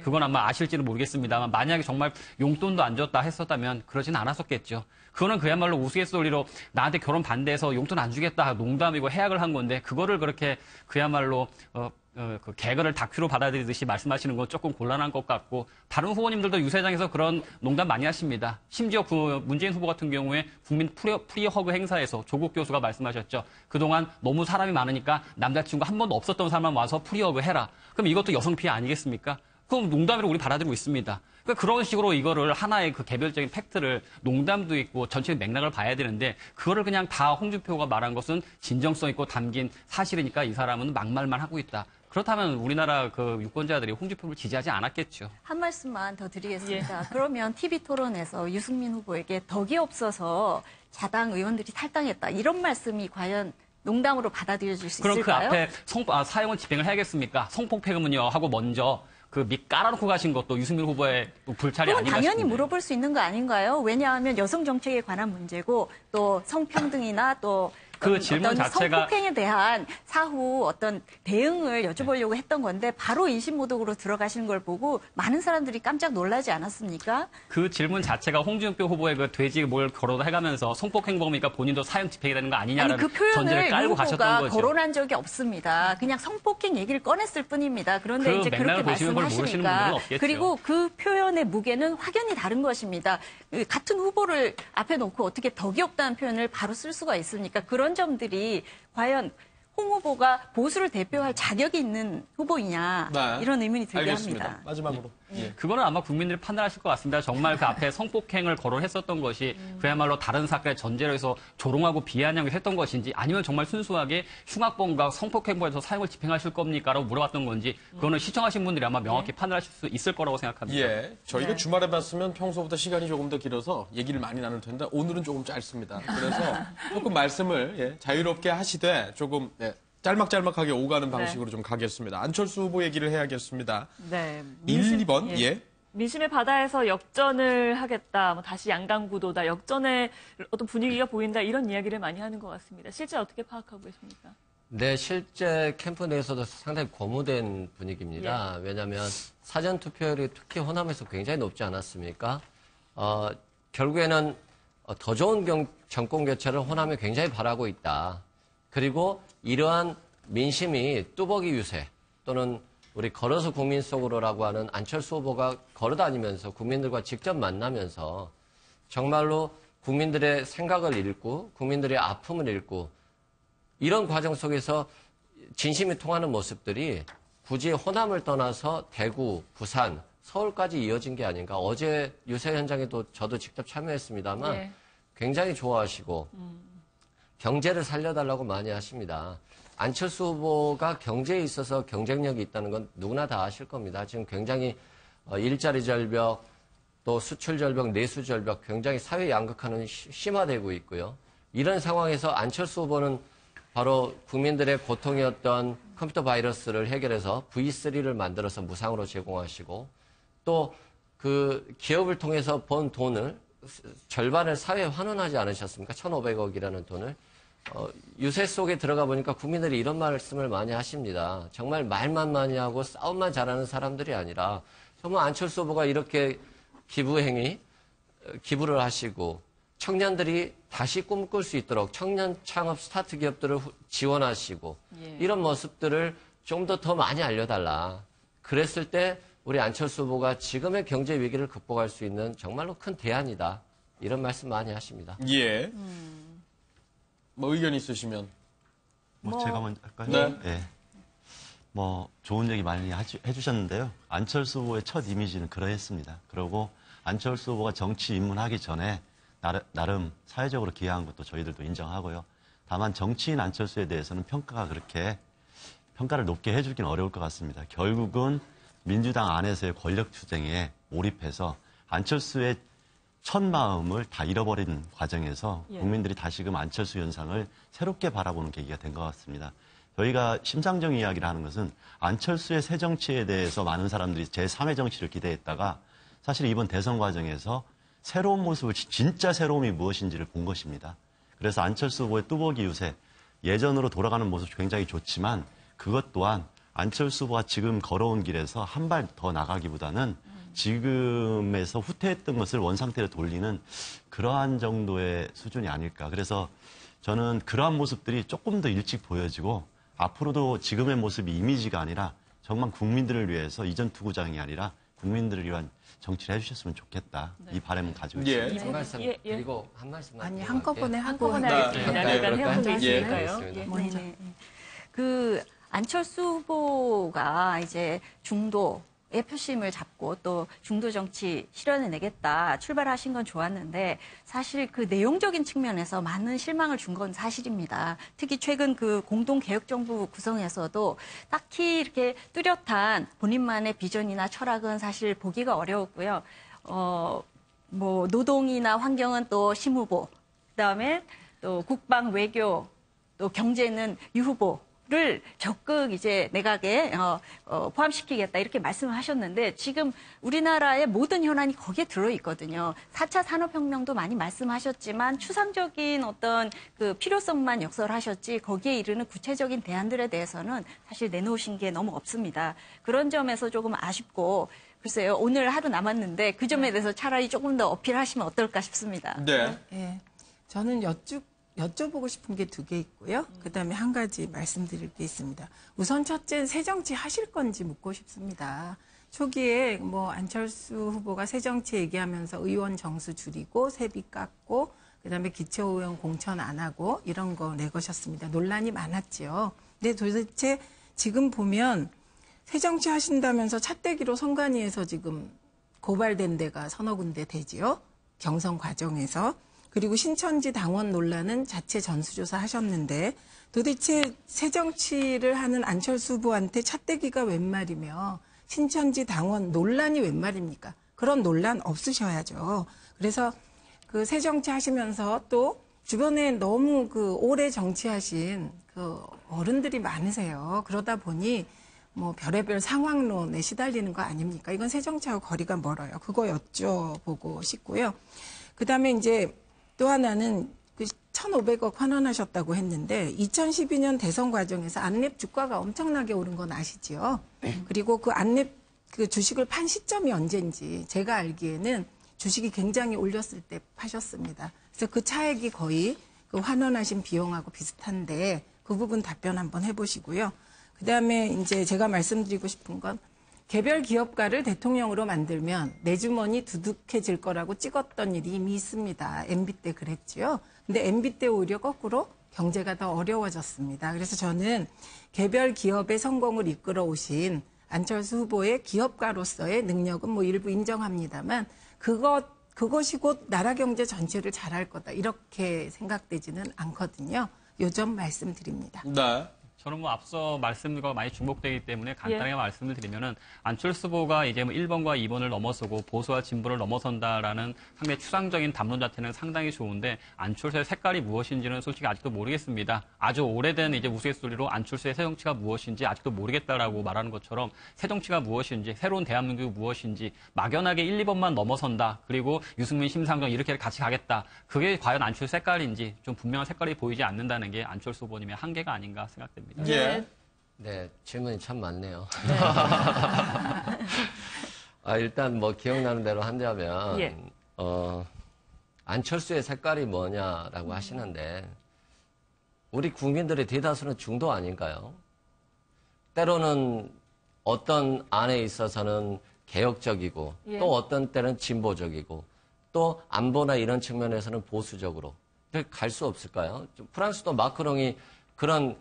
Speaker 9: 그건 아마 아실지는 모르겠습니다만 만약에 정말 용돈도 안 줬다 했었다면 그러지는 않았었겠죠. 그거는 그야말로 우스갯소리로 나한테 결혼 반대해서 용돈 안 주겠다 농담이고 해약을 한 건데 그거를 그렇게 그야말로 그 개그를 다큐로 받아들이듯이 말씀하시는 건 조금 곤란한 것 같고 다른 후보님들도 유세장에서 그런 농담 많이 하십니다. 심지어 그 문재인 후보 같은 경우에 국민 프리허그 행사에서 조국 교수가 말씀하셨죠. 그동안 너무 사람이 많으니까 남자친구 한 번도 없었던 사람만 와서 프리허그 해라. 그럼 이것도 여성 피해 아니겠습니까? 그럼 농담으로 우리 받아들이고 있습니다. 그러니까 그런 식으로 이거를 하나의 그 개별적인 팩트를 농담도 있고 전체 맥락을 봐야 되는데 그거를 그냥 다 홍준표가 말한 것은 진정성 있고 담긴 사실이니까 이 사람은 막말만 하고 있다. 그렇다면 우리나라 그 유권자들이 홍준표를 지지하지 않았겠죠.
Speaker 11: 한 말씀만 더 드리겠습니다. 그러면 TV 토론에서 유승민 후보에게 덕이 없어서 자당 의원들이 탈당했다. 이런 말씀이 과연 농담으로 받아들여질 수
Speaker 9: 그럼
Speaker 11: 있을까요?
Speaker 9: 그 앞에 사형을 집행을 해야겠습니까? 성폭행은요 하고 먼저 그 밑 깔아놓고 가신 것도 유승민 후보의 불찰이 아닌가 싶은데.
Speaker 11: 당연히 물어볼 수 있는 거 아닌가요? 왜냐하면 여성 정책에 관한 문제고 또 성평등이나 또
Speaker 9: 그 질문 자체가
Speaker 11: 성폭행에 대한 사후 어떤 대응을 여쭤보려고 했던 건데 바로 인신모독으로 들어가시는 걸 보고 많은 사람들이 깜짝 놀라지 않았습니까?
Speaker 9: 그 질문 자체가 홍준표 후보의 그 돼지 뭘 거론을 해가면서 성폭행범이니까 본인도 사형 집행이 되는 거 아니냐라는
Speaker 11: 아니, 그 표현을
Speaker 9: 전제를 깔고 가셨던 거죠.
Speaker 11: 거론한 적이 없습니다. 그냥 성폭행 얘기를 꺼냈을 뿐입니다. 그런데
Speaker 9: 그
Speaker 11: 이제 그렇게
Speaker 9: 보시는 걸 모르시는 분들은
Speaker 11: 말씀하시니까
Speaker 9: 없겠죠.
Speaker 11: 그리고 그 표현의 무게는 확연히 다른 것입니다. 같은 후보를 앞에 놓고 어떻게 덕이 없다는 표현을 바로 쓸 수가 있습니까? 그런 점들이 과연 홍 후보가 보수를 대표할 자격이 있는 후보이냐 이런 의문이 들게
Speaker 1: 알겠습니다.
Speaker 11: 합니다.
Speaker 1: 마지막으로.
Speaker 9: 그거는 아마 국민들이 판단하실 것 같습니다. 정말 그 앞에 성폭행을 거론했었던 것이 그야말로 다른 사건의 전제로 해서 조롱하고 비아냥을 했던 것인지 아니면 정말 순수하게 흉악범과 성폭행범에서 사형을 집행하실 겁니까? 라고 물어봤던 건지 그거는 시청하신 분들이 아마 명확히 판단하실 수 있을 거라고 생각합니다.
Speaker 1: 예, 저희가 주말에 봤으면 평소보다 시간이 조금 더 길어서 얘기를 많이 나눌 텐데 오늘은 조금 짧습니다. 그래서 조금 말씀을 자유롭게 하시되 조금 짤막짤막하게 오가는 방식으로 좀 가겠습니다. 안철수 후보 얘기를 해야겠습니다.
Speaker 2: 네.
Speaker 1: 1, 2번. 예.
Speaker 2: 민심의 바다에서 역전을 하겠다, 뭐 다시 양강구도다, 역전의 어떤 분위기가 보인다 이런 이야기를 많이 하는 것 같습니다. 실제 어떻게 파악하고 계십니까?
Speaker 10: 네, 실제 캠프 내에서도 상당히 고무된 분위기입니다. 왜냐하면 사전 투표율이 특히 호남에서 굉장히 높지 않았습니까? 결국에는 더 좋은 정권 교체를 호남에 굉장히 바라고 있다. 그리고 이러한 민심이 뚜벅이 유세 또는 우리 걸어서 국민 속으로라고 하는 안철수 후보가 걸어다니면서 국민들과 직접 만나면서 정말로 국민들의 생각을 읽고 국민들의 아픔을 읽고 이런 과정 속에서 진심이 통하는 모습들이 굳이 호남을 떠나서 대구, 부산, 서울까지 이어진 게 아닌가. 어제 유세 현장에도 저도 직접 참여했습니다만 굉장히 좋아하시고 경제를 살려달라고 많이 하십니다. 안철수 후보가 경제에 있어서 경쟁력이 있다는 건 누구나 다 아실 겁니다. 지금 굉장히 일자리 절벽, 또 수출 절벽, 내수 절벽 굉장히 사회 양극화는 심화되고 있고요. 이런 상황에서 안철수 후보는 바로 국민들의 고통이었던 컴퓨터 바이러스를 해결해서 V3를 만들어서 무상으로 제공하시고 또 그 기업을 통해서 번 돈을 절반을 사회에 환원하지 않으셨습니까? 1,500억이라는 돈을. 유세 속에 들어가 보니까 국민들이 이런 말씀을 많이 하십니다. 정말 말만 많이 하고 싸움만 잘하는 사람들이 아니라 정말 안철수 후보가 이렇게 기부를 하시고 청년들이 다시 꿈꿀 수 있도록 청년 창업 스타트 기업들을 지원하시고 이런 모습들을 좀 더 많이 알려달라. 그랬을 때 우리 안철수 후보가 지금의 경제 위기를 극복할 수 있는 정말로 큰 대안이다. 이런 말씀 많이 하십니다.
Speaker 1: 예. 뭐 의견 있으시면.
Speaker 12: 제가 먼저 할까요?
Speaker 1: 네.
Speaker 12: 예. 좋은 얘기 많이 해주셨는데요. 안철수 후보의 첫 이미지는 그러했습니다. 그리고 안철수 후보가 정치 입문하기 전에 나름 사회적으로 기여한 것도 저희들도 인정하고요. 다만 정치인 안철수에 대해서는 평가를 높게 해주긴 어려울 것 같습니다. 결국은 민주당 안에서의 권력 투쟁에 몰입해서 안철수의 첫 마음을 다 잃어버린 과정에서 국민들이 다시금 안철수 현상을 새롭게 바라보는 계기가 된 것 같습니다. 저희가 심상정 이야기를 하는 것은 안철수의 새 정치에 대해서 많은 사람들이 제3의 정치를 기대했다가 사실 이번 대선 과정에서 새로운 모습을 진짜 새로움이 무엇인지를 본 것입니다. 그래서 안철수 후보의 뚜벅이 유세, 예전으로 돌아가는 모습 굉장히 좋지만 그것 또한 안철수 후보가 지금 걸어온 길에서 한 발 더 나가기보다는 지금에서 후퇴했던 것을 원상태로 돌리는 그러한 정도의 수준이 아닐까. 그래서 저는 그러한 모습들이 조금 더 일찍 보여지고 앞으로도 지금의 모습이 이미지가 아니라 정말 국민들을 위해서 이전 투구장이 아니라 국민들을 위한 정치를 해주셨으면 좋겠다. 이 바람은 가지고 있습니다.
Speaker 10: 한 말씀 그리고 한 말씀만.
Speaker 8: 아니 한꺼번에 하고
Speaker 2: 하겠습니다. 시간 회원도 있으니까요.
Speaker 11: 먼저. 그 안철수 후보가 이제 중도의 표심을 잡고 또 중도 정치 실현해내겠다 출발하신 건 좋았는데 사실 그 내용적인 측면에서 많은 실망을 준 건 사실입니다. 특히 최근 그 공동개혁정부 구성에서도 딱히 이렇게 뚜렷한 본인만의 비전이나 철학은 사실 보기가 어려웠고요. 노동이나 환경은 또 심 후보, 그다음에 또 국방, 외교, 또 경제는 유 후보를 적극 이제 내각에 포함시키겠다 이렇게 말씀을 하셨는데 지금 우리나라의 모든 현안이 거기에 들어있거든요. 4차 산업혁명도 많이 말씀하셨지만 추상적인 어떤 그 필요성만 역설하셨지 거기에 이르는 구체적인 대안들에 대해서는 사실 내놓으신 게 너무 없습니다. 그런 점에서 조금 아쉽고 글쎄요, 오늘 하루 남았는데 그 점에 대해서 차라리 조금 더 어필하시면 어떨까 싶습니다.
Speaker 8: 네. 저는 여쭤보고 싶은 게 2개 있고요. 그다음에 한 가지 말씀드릴 게 있습니다. 우선 첫째는 새정치 하실 건지 묻고 싶습니다. 초기에 안철수 후보가 새정치 얘기하면서 의원 정수 줄이고 세비 깎고 그다음에 기초의원 공천 안 하고 이런 거 내거셨습니다. 논란이 많았죠. 근데 도대체 지금 보면 새정치 하신다면서 차떼기로 선관위에서 지금 고발된 데가 서너 군데 되지요. 경선 과정에서. 그리고 신천지 당원 논란은 자체 전수조사 하셨는데 도대체 새정치를 하는 안철수 후보한테 차떼기가 웬 말이며 신천지 당원 논란이 웬 말입니까? 그런 논란 없으셔야죠. 그래서 그 새정치 하시면서 또 주변에 너무 그 오래 정치하신 그 어른들이 많으세요. 그러다 보니 별의별 상황론에 시달리는 거 아닙니까? 이건 새정치하고 거리가 멀어요. 그거 여쭤보고 싶고요. 그 다음에 이제 또 하나는 그 1,500억 환원하셨다고 했는데 2012년 대선 과정에서 안랩 주가가 엄청나게 오른 건 아시지요? 그리고 그 안랩 그 주식을 판 시점이 언젠지 제가 알기에는 주식이 굉장히 올렸을 때 파셨습니다. 그래서 그 차액이 거의 그 환원하신 비용하고 비슷한데 그 부분 답변 한번 해보시고요. 그다음에 이제 제가 말씀드리고 싶은 건 개별 기업가를 대통령으로 만들면 내 주머니 두둑해질 거라고 찍었던 일이 이미 있습니다. MB 때 그랬지요. 근데 MB 때 오히려 거꾸로 경제가 더 어려워졌습니다. 그래서 저는 개별 기업의 성공을 이끌어 오신 안철수 후보의 기업가로서의 능력은 뭐 일부 인정합니다만 그것이 곧 나라 경제 전체를 잘할 거다. 이렇게 생각되지는 않거든요. 요 점 말씀드립니다.
Speaker 1: 네.
Speaker 9: 저는 뭐 앞서 말씀과 많이 중복되기 때문에 간단하게 말씀을 드리면은 안철수 후보가 이제 뭐 1번과 2번을 넘어서고 보수와 진보를 넘어선다라는 상당히 추상적인 담론 자체는 상당히 좋은데 안철수의 색깔이 무엇인지는 솔직히 아직도 모르겠습니다. 아주 오래된 이제 우스갯소리로 안철수의 새 정치가 무엇인지 아직도 모르겠다라고 말하는 것처럼 새 정치가 무엇인지 새로운 대한민국이 무엇인지 막연하게 1, 2번만 넘어선다. 그리고 유승민, 심상정 이렇게 같이 가겠다. 그게 과연 안철수 색깔인지 좀 분명한 색깔이 보이지 않는다는 게 안철수 후보님의 한계가 아닌가 생각됩니다.
Speaker 1: 예.
Speaker 10: 네, 질문이 참 많네요. 일단 뭐 기억나는 대로 한다면 안철수의 색깔이 뭐냐라고 하시는데 우리 국민들의 대다수는 중도 아닌가요? 때로는 어떤 안에 있어서는 개혁적이고 또 어떤 때는 진보적이고 또 안보나 이런 측면에서는 보수적으로 갈 수 없을까요? 프랑스도 마크롱이 그런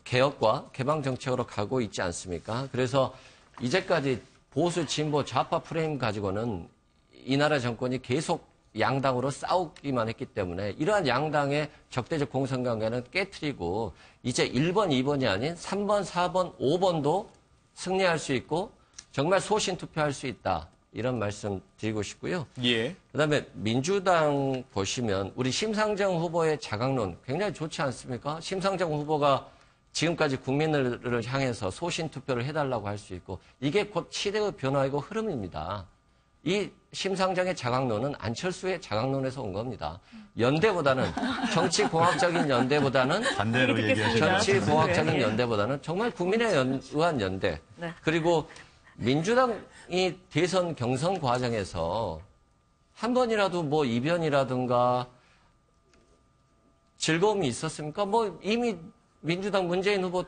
Speaker 10: 개혁과 개방 정책으로 가고 있지 않습니까? 그래서 이제까지 보수, 진보, 좌파 프레임 가지고는 이 나라 정권이 계속 양당으로 싸우기만 했기 때문에 이러한 양당의 적대적 공선관계는 깨트리고 이제 1번, 2번이 아닌 3번, 4번, 5번도 승리할 수 있고 정말 소신 투표할 수 있다. 이런 말씀 드리고 싶고요.
Speaker 1: 예.
Speaker 10: 그다음에 민주당 보시면 우리 심상정 후보의 자강론 굉장히 좋지 않습니까? 심상정 후보가 지금까지 국민을 향해서 소신 투표를 해달라고 할 수 있고 이게 곧 시대의 변화이고 흐름입니다. 이 심상정의 자강론은 안철수의 자강론에서 온 겁니다. 연대보다는 정치공학적인 연대보다는
Speaker 12: 반대로 얘기하시죠.
Speaker 10: 정치공학적인 연대보다는 정말 국민에 의한 연대. 그리고 민주당이 대선 경선 과정에서 한 번이라도 뭐 이변이라든가 즐거움이 있었습니까? 뭐 이미 민주당 문재인 후보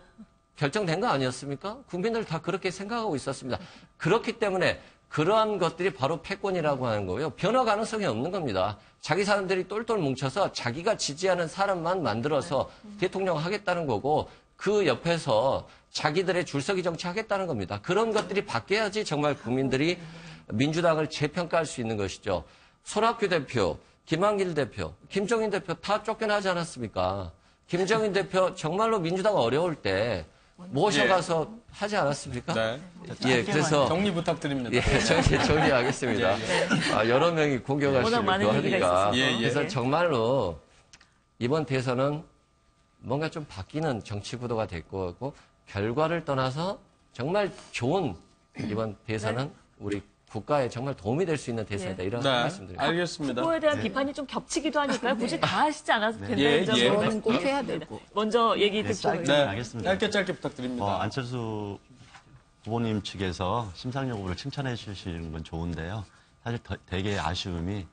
Speaker 10: 결정된 거 아니었습니까? 국민들 다 그렇게 생각하고 있었습니다. 그렇기 때문에 그러한 것들이 바로 패권이라고 하는 거고요. 변화 가능성이 없는 겁니다. 자기 사람들이 똘똘 뭉쳐서 자기가 지지하는 사람만 만들어서 대통령 하겠다는 거고 그 옆에서 자기들의 줄서기 정치 하겠다는 겁니다. 그런 것들이 바뀌어야지 정말 국민들이 민주당을 재평가할 수 있는 것이죠. 손학규 대표, 김한길 대표, 김종인 대표 다 쫓겨나지 않았습니까? 김정인 대표 정말로 민주당 어려울 때 모셔가서 하지 않았습니까?
Speaker 1: 네.
Speaker 10: 예, 그래서
Speaker 1: 정리 부탁드립니다.
Speaker 10: 예, 정리하겠습니다. 여러 명이 공격하시고 하니까 그래서 정말로 이번 대선은 뭔가 좀 바뀌는 정치 구도가 될 거고 결과를 떠나서 정말 좋은 이번 대선은 우리 국가에 정말 도움이 될 수 있는 대선이다. 이런 말씀드립니다.
Speaker 1: 알겠습니다.
Speaker 2: 후보에 대한 비판이 좀 겹치기도 하니까요. 굳이 다 하시지 않아도 된다는 점을
Speaker 8: 저는 꼭 해야 되고.
Speaker 2: 먼저 얘기 듣고
Speaker 12: 알겠습니다.
Speaker 1: 짧게 부탁드립니다.
Speaker 12: 안철수 후보님 측에서 심상정 후보를 칭찬해 주시는 건 좋은데요. 사실 되게 아쉬움이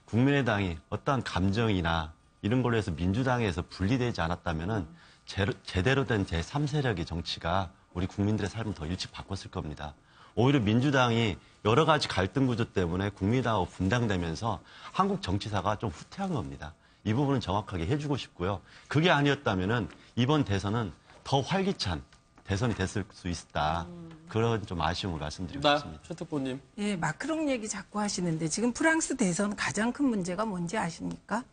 Speaker 12: 국민의당이 어떠한 감정이나 이런 걸로 해서 민주당에서 분리되지 않았다면은 제대로 된 제3세력의 정치가 우리 국민들의 삶을 더 일찍 바꿨을 겁니다. 오히려 민주당이 여러 가지 갈등 구조 때문에 국민당하고 분당되면서 한국 정치사가 좀 후퇴한 겁니다. 이 부분은 정확하게 해주고 싶고요. 그게 아니었다면은 이번 대선은 더 활기찬 대선이 됐을 수 있다. 그런 좀 아쉬움을 말씀드리고 싶습니다.
Speaker 1: 최 특보님.
Speaker 8: 예, 마크롱 얘기 자꾸 하시는데 지금 프랑스 대선 가장 큰 문제가 뭔지 아십니까?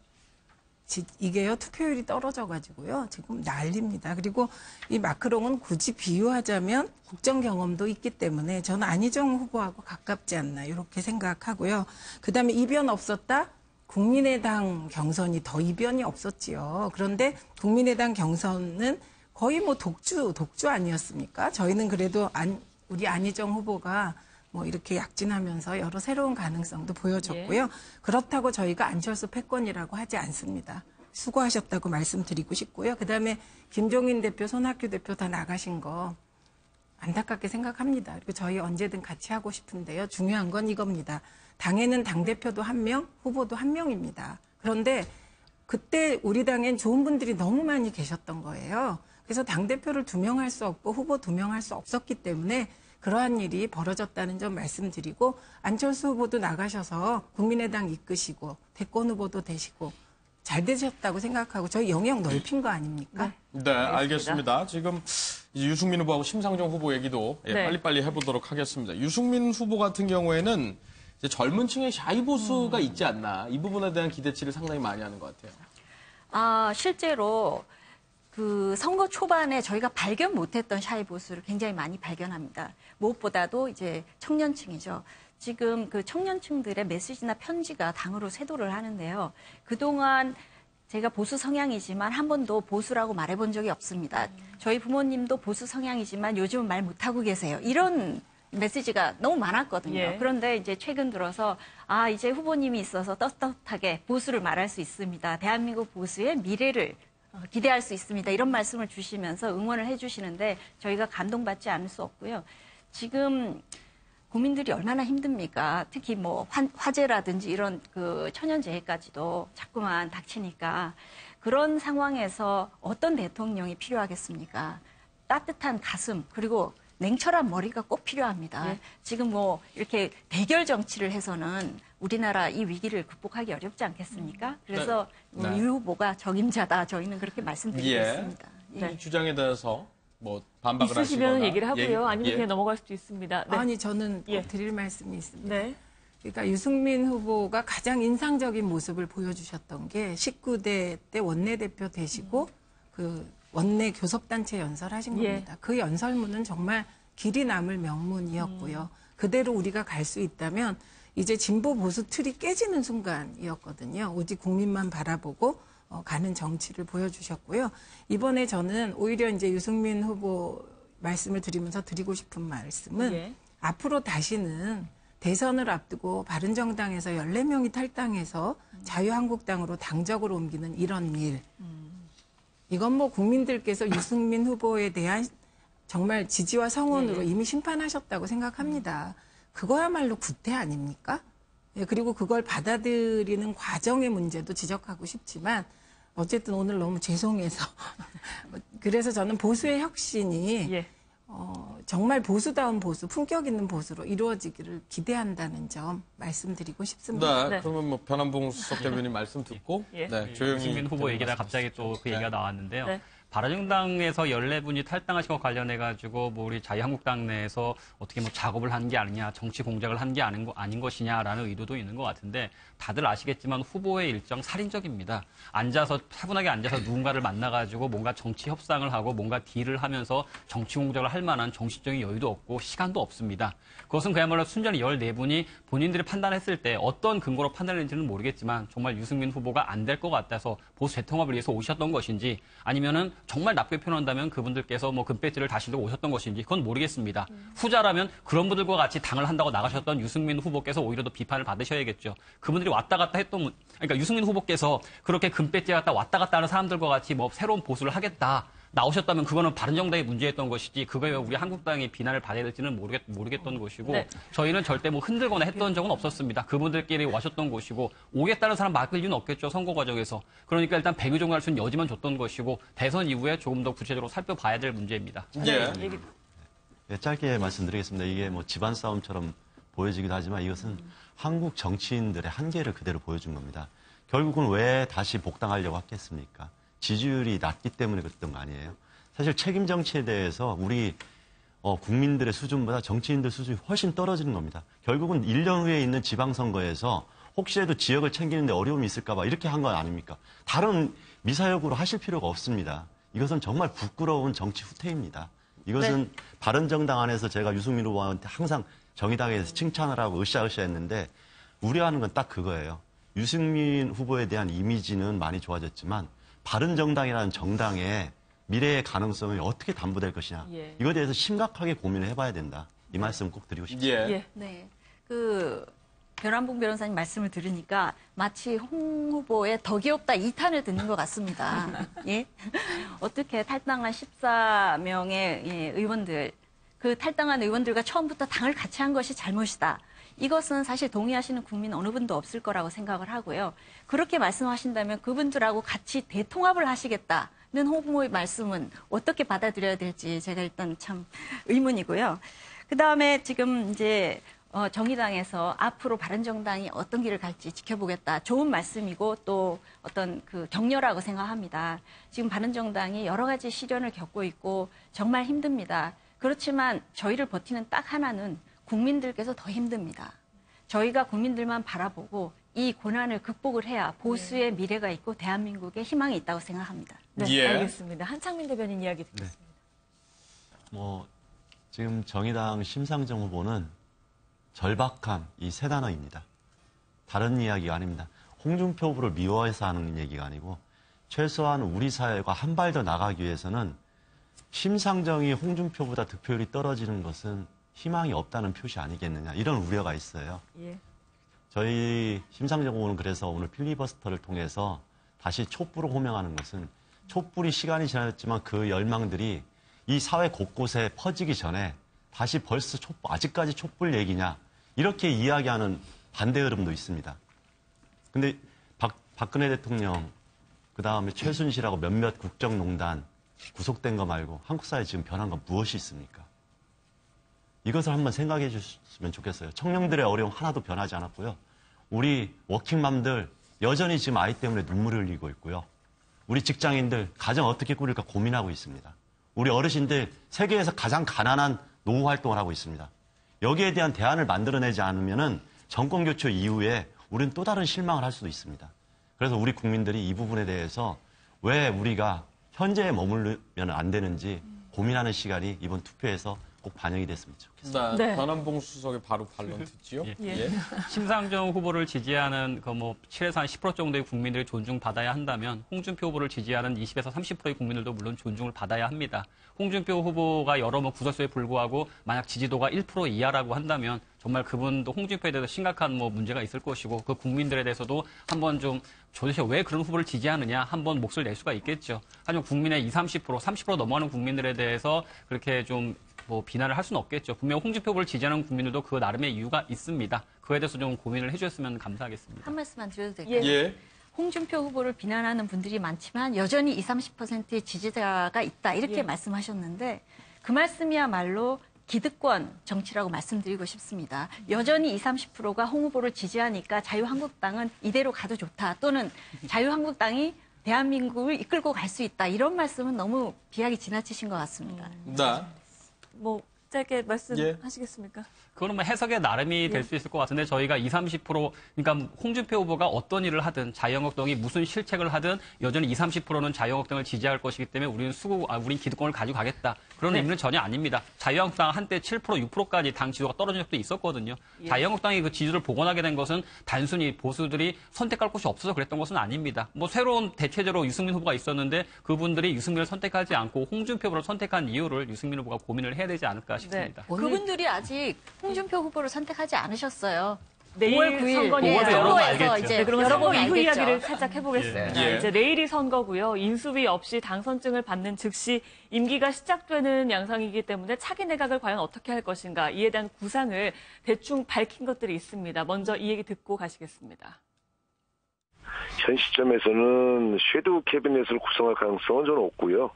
Speaker 8: 이게요, 투표율이 떨어져가지고요, 지금 난립니다. 그리고 이 마크롱은 굳이 비유하자면 국정 경험도 있기 때문에 저는 안희정 후보하고 가깝지 않나, 이렇게 생각하고요. 그 다음에 이변 없었다? 국민의당 경선이 더 이변이 없었지요. 그런데 국민의당 경선은 거의 뭐 독주 아니었습니까? 저희는 그래도 우리 안희정 후보가 뭐 이렇게 약진하면서 여러 새로운 가능성도 보여줬고요. 그렇다고 저희가 안철수 패권이라고 하지 않습니다. 수고하셨다고 말씀드리고 싶고요. 그다음에 김종인 대표, 손학규 대표 다 나가신 거 안타깝게 생각합니다. 그리고 저희 언제든 같이 하고 싶은데요. 중요한 건 이겁니다. 당에는 당대표도 1명, 후보도 1명입니다. 그런데 그때 우리 당엔 좋은 분들이 너무 많이 계셨던 거예요. 그래서 당대표를 2명 할 수 없고 후보 2명 할 수 없었기 때문에 그러한 일이 벌어졌다는 점 말씀드리고 안철수 후보도 나가셔서 국민의당 이끄시고 대권 후보도 되시고 잘 되셨다고 생각하고 저희 영역 넓힌 거 아닙니까?
Speaker 1: 네, 알겠습니다. 지금 이제 유승민 후보하고 심상정 후보 얘기도 빨리빨리 해보도록 하겠습니다. 유승민 후보 같은 경우에는 이제 젊은 층의 샤이보수가 있지 않나 이 부분에 대한 기대치를 상당히 많이 하는 것 같아요.
Speaker 11: 실제로 그 선거 초반에 저희가 발견 못했던 샤이보수를 굉장히 많이 발견합니다. 무엇보다도 이제 청년층이죠. 지금 그 청년층들의 메시지나 편지가 당으로 쇄도를 하는데요. 그동안 제가 보수 성향이지만 한 번도 보수라고 말해본 적이 없습니다. 저희 부모님도 보수 성향이지만 요즘은 말 못하고 계세요. 이런 메시지가 너무 많았거든요. 그런데 이제 최근 들어서 이제 후보님이 있어서 떳떳하게 보수를 말할 수 있습니다. 대한민국 보수의 미래를 기대할 수 있습니다. 이런 말씀을 주시면서 응원을 해주시는데 저희가 감동받지 않을 수 없고요. 지금 국민들이 얼마나 힘듭니까? 특히 뭐 화재라든지 이런 그 천연재해까지도 자꾸만 닥치니까 그런 상황에서 어떤 대통령이 필요하겠습니까? 따뜻한 가슴 그리고 냉철한 머리가 꼭 필요합니다. 지금 뭐 이렇게 대결 정치를 해서는 우리나라 이 위기를 극복하기 어렵지 않겠습니까? 그래서 유 후보가 적임자다. 저희는 그렇게 말씀드리겠습니다.
Speaker 1: 이 주장에 대해서 뭐 반박을 하시거나
Speaker 2: 있으시면 얘기를 하고요. 아니면 그냥 넘어갈 수도 있습니다.
Speaker 8: 아니 저는 꼭 드릴 말씀이 있습니다. 그러니까 유승민 후보가 가장 인상적인 모습을 보여주셨던 게 19대 때 원내대표 되시고 그 원내 교섭단체 연설하신 겁니다. 그 연설문은 정말 길이 남을 명문이었고요. 그대로 우리가 갈 수 있다면 이제 진보 보수 틀이 깨지는 순간이었거든요. 오직 국민만 바라보고 가는 정치를 보여주셨고요. 이번에 저는 오히려 이제 유승민 후보 말씀을 드리면서 드리고 싶은 말씀은 앞으로 다시는 대선을 앞두고 바른정당에서 14명이 탈당해서 자유한국당으로 당적을 옮기는 이런 일. 이건 뭐 국민들께서 유승민 후보에 대한 정말 지지와 성원으로 이미 심판하셨다고 생각합니다. 그거야말로 구태 아닙니까? 그리고 그걸 받아들이는 과정의 문제도 지적하고 싶지만 어쨌든 오늘 너무 죄송해서 그래서 저는 보수의 혁신이 정말 보수다운 보수, 품격 있는 보수로 이루어지기를 기대한다는 점 말씀드리고 싶습니다.
Speaker 1: 그러면 뭐 변한봉 수석 대변인 말씀 듣고 조용히
Speaker 9: 유승민 후보 얘기다 갑자기 또 그 얘기가 나왔는데요. 바른정당에서 14분이 탈당하신 것 관련해가지고 뭐 우리 자유한국당 내에서 어떻게 뭐 작업을 한 게 아니냐, 정치 공작을 한 게 아닌 것이냐라는 의도도 있는 것 같은데 다들 아시겠지만 후보의 일정 살인적입니다. 차분하게 앉아서 누군가를 만나가지고 뭔가 정치 협상을 하고 뭔가 딜을 하면서 정치 공작을 할 만한 정치적인 여유도 없고 시간도 없습니다. 그것은 그야말로 순전히 14분이 본인들이 판단했을 때 어떤 근거로 판단했는지는 모르겠지만 정말 유승민 후보가 안 될 것 같아서 보수 재통합을 위해서 오셨던 것인지 아니면은 정말 나쁘게 표현한다면 그분들께서 뭐 금배지를 다시려고 오셨던 것인지 그건 모르겠습니다. 후자라면 그런 분들과 같이 당을 한다고 나가셨던 유승민 후보께서 오히려 더 비판을 받으셔야겠죠. 그분들이 왔다 갔다 했던, 그러니까 유승민 후보께서 그렇게 금배지 갖다 왔다 갔다 하는 사람들과 같이 뭐 새로운 보수를 하겠다. 나오셨다면 그거는 바른정당의 문제였던 것이지 그거에 우리 한국당이 비난을 받아야 될지는 모르겠던 것이고 저희는 절대 뭐 흔들거나 했던 적은 없었습니다. 그분들끼리 와셨던 것이고 오겠다는 사람 막을 이유는 없겠죠. 선거 과정에서. 그러니까 일단 백의종할 수는 여지만 줬던 것이고 대선 이후에 조금 더 구체적으로 살펴봐야 될 문제입니다.
Speaker 12: 짧게 말씀드리겠습니다. 이게 뭐 집안 싸움처럼 보여지기도 하지만 이것은 한국 정치인들의 한계를 그대로 보여준 겁니다. 결국은 왜 다시 복당하려고 했겠습니까? 지지율이 낮기 때문에 그랬던 거 아니에요. 사실 책임 정치에 대해서 우리 국민들의 수준보다 정치인들 수준이 훨씬 떨어지는 겁니다. 결국은 1년 후에 있는 지방선거에서 혹시라도 지역을 챙기는데 어려움이 있을까 봐 이렇게 한 건 아닙니까? 다른 미사역으로 하실 필요가 없습니다. 이것은 정말 부끄러운 정치 후퇴입니다. 이것은 바른정당 안에서 제가 유승민 후보한테 항상 정의당에서 칭찬을 하고 으쌰으쌰 했는데 우려하는 건 딱 그거예요. 유승민 후보에 대한 이미지는 많이 좋아졌지만 바른정당이라는 정당의 미래의 가능성이 어떻게 담보될 것이냐. 이거에 대해서 심각하게 고민을 해봐야 된다. 이 말씀 꼭 드리고 싶습니다.
Speaker 11: 네. 그 변환봉 변호사님 말씀을 들으니까 마치 홍 후보의 더 귀엽다 2탄을 듣는 것 같습니다. 예? 어떻게 탈당한 14명의 의원들, 그 탈당한 의원들과 처음부터 당을 같이 한 것이 잘못이다. 이것은 사실 동의하시는 국민 어느 분도 없을 거라고 생각을 하고요. 그렇게 말씀하신다면 그분들하고 같이 대통합을 하시겠다는 홍 후보의 말씀은 어떻게 받아들여야 될지 제가 일단 참 의문이고요. 그 다음에 지금 이제 정의당에서 앞으로 바른정당이 어떤 길을 갈지 지켜보겠다. 좋은 말씀이고 또 어떤 그 격려라고 생각합니다. 지금 바른정당이 여러 가지 시련을 겪고 있고 정말 힘듭니다. 그렇지만 저희를 버티는 딱 하나는 국민들께서 더 힘듭니다. 저희가 국민들만 바라보고 이 고난을 극복을 해야 보수의 미래가 있고 대한민국에 희망이 있다고 생각합니다.
Speaker 2: 네, 알겠습니다. 한창민 대변인 이야기 듣겠습니다.
Speaker 12: 지금 정의당 심상정 후보는 절박함 이 세 단어입니다. 다른 이야기가 아닙니다. 홍준표 후보를 미워해서 하는 얘기가 아니고 최소한 우리 사회가 한 발 더 나가기 위해서는 심상정이 홍준표보다 득표율이 떨어지는 것은 희망이 없다는 표시 아니겠느냐 이런 우려가 있어요. 저희 심상정 후보는 그래서 오늘 필리버스터를 통해서 다시 촛불을 호명하는 것은 촛불이 시간이 지났지만 그 열망들이 이 사회 곳곳에 퍼지기 전에 다시 벌써 아직까지 촛불 얘기냐 이렇게 이야기하는 반대 흐름도 있습니다. 근데 박근혜 대통령 그다음에 최순실하고 몇몇 국정농단 구속된 거 말고 한국 사회에 지금 변한 건 무엇이 있습니까? 이것을 한번 생각해 주셨으면 좋겠어요. 청년들의 어려움 하나도 변하지 않았고요. 우리 워킹맘들 여전히 지금 아이 때문에 눈물을 흘리고 있고요. 우리 직장인들 가정 어떻게 꾸릴까 고민하고 있습니다. 우리 어르신들 세계에서 가장 가난한 노후 활동을 하고 있습니다. 여기에 대한 대안을 만들어내지 않으면은 정권 교체 이후에 우리는 또 다른 실망을 할 수도 있습니다. 그래서 우리 국민들이 이 부분에 대해서 왜 우리가 현재에 머무르면 안 되는지 고민하는 시간이 이번 투표에서 꼭 반영이 됐으면 좋겠습니다.
Speaker 1: 네. 변환봉 수석이 바로 반론 듣지요.
Speaker 9: 심상정 후보를 지지하는 7에서 한 10% 정도의 국민들이 존중받아야 한다면 홍준표 후보를 지지하는 20에서 30%의 국민들도 물론 존중을 받아야 합니다. 홍준표 후보가 여러 구설수에 불구하고 만약 지지도가 1% 이하라고 한다면 정말 그분도 홍준표에 대해서 심각한 문제가 있을 것이고 그 국민들에 대해서도 한번 좀 도대체 왜 그런 후보를 지지하느냐 한번 몫을 낼 수가 있겠죠. 하지만 국민의 20, 30% 넘어가는 국민들에 대해서 그렇게 좀 비난을 할 수는 없겠죠. 분명 홍준표 후보를 지지하는 국민들도 그 나름의 이유가 있습니다. 그에 대해서 좀 고민을 해주셨으면 감사하겠습니다.
Speaker 11: 한 말씀만 드려도 될까요? 홍준표 후보를 비난하는 분들이 많지만 여전히 20, 30%의 지지자가 있다 이렇게 말씀하셨는데 그 말씀이야말로 기득권 정치라고 말씀드리고 싶습니다. 여전히 20, 30%가 홍 후보를 지지하니까 자유한국당은 이대로 가도 좋다 또는 자유한국당이 대한민국을 이끌고 갈 수 있다 이런 말씀은 너무 비약이 지나치신 것 같습니다.
Speaker 2: 짧게 말씀하시겠습니까?
Speaker 9: 그거는 해석의 나름이 될 수 있을 것 같은데 저희가 20, 30% 그러니까 홍준표 후보가 어떤 일을 하든 자유한국당이 무슨 실책을 하든 여전히 20, 30%는 자유한국당을 지지할 것이기 때문에 우린 기득권을 가지고 가겠다. 그런 의미는 전혀 아닙니다. 자유한국당 한때 7%, 6%까지 당 지지도가 떨어진 적도 있었거든요. 자유한국당이 그 지지를 복원하게 된 것은 단순히 보수들이 선택할 곳이 없어서 그랬던 것은 아닙니다. 새로운 대체제로 유승민 후보가 있었는데 그분들이 유승민을 선택하지 않고 홍준표 후보를 선택한 이유를 유승민 후보가 고민을 해야 되지 않을까 싶습니다.
Speaker 11: 그분들이 아직 홍준표 후보를 선택하지 않으셨어요.
Speaker 2: 내일
Speaker 11: 5월 9일
Speaker 2: 선거니까
Speaker 11: 이제
Speaker 2: 그러면 선거 이후
Speaker 11: 알겠죠.
Speaker 2: 이야기를 살짝 해보겠습니다. 이제 내일이 선거고요. 인수위 없이 당선증을 받는 즉시 임기가 시작되는 양상이기 때문에 차기 내각을 과연 어떻게 할 것인가 이에 대한 구상을 대충 밝힌 것들이 있습니다. 먼저 이 얘기 듣고 가시겠습니다.
Speaker 13: 현 시점에서는 섀도우 캐비넷을 구성할 가능성은 저는 없고요.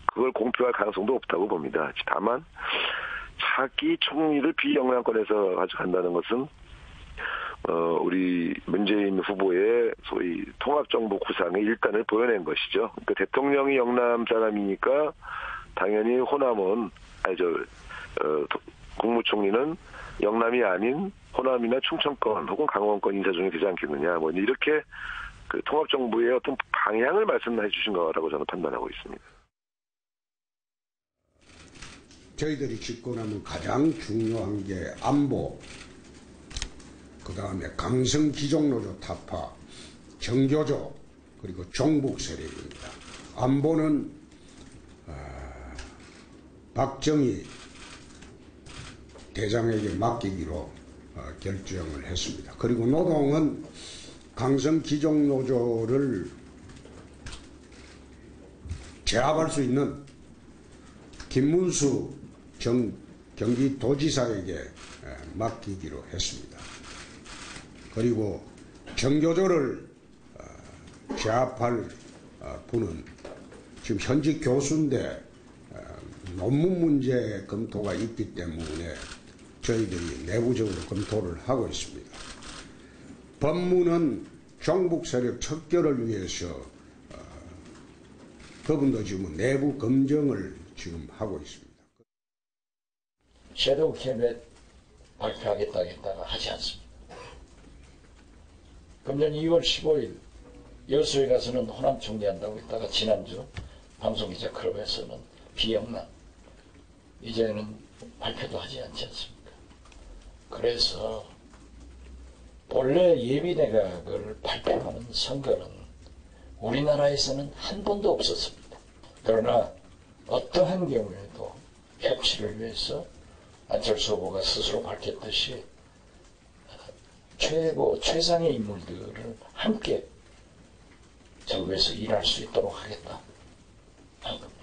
Speaker 13: 그걸 공표할 가능성도 없다고 봅니다. 다만 차기 총리를 비영향권에서 가져간다는 것은 우리 문재인 후보의 소위 통합정부 구상의 일단을 보여낸 것이죠. 그러니까 대통령이 영남 사람이니까 당연히 호남은 국무총리는 영남이 아닌 호남이나 충청권 혹은 강원권 인사 중에 되지 않겠느냐. 이렇게 그 통합정부의 어떤 방향을 말씀해 주신 거라고 저는 판단하고 있습니다.
Speaker 5: 저희들이 집권하면 가장 중요한 게 안보, 그 다음에 강성 기종노조 타파, 정교조, 그리고 종북 세력입니다. 안보는 박정희 대장에게 맡기기로 결정을 했습니다. 그리고 노동은 강성 기종 노조를 제압할 수 있는 김문수 경기도지사에게 맡기기로 했습니다. 그리고 정교조를 제압할 분은 지금 현직 교수인데 논문 문제 검토가 있기 때문에 저희들이 내부적으로 검토를 하고 있습니다. 법무는 종북 세력 척결을 위해서 그분도 지금 내부 검증을 지금 하고 있습니다.
Speaker 14: 섀도우 캐비넷 발표하겠다 했다가 하지 않습니다. 금년 2월 15일 여수에 가서는 호남 총리한다고 했다가 지난주 방송기자 클럽에서는 비영남, 이제는 발표도 하지 않지 않습니까? 그래서 본래 예비내각을 발표하는 선거는 우리나라에서는 한 번도 없었습니다. 그러나 어떠한 경우에도 협치를 위해서 안철수 후보가 스스로 밝혔듯이 최상의 인물들을 함께 정부에서 일할 수 있도록 하겠다 하는 겁니다.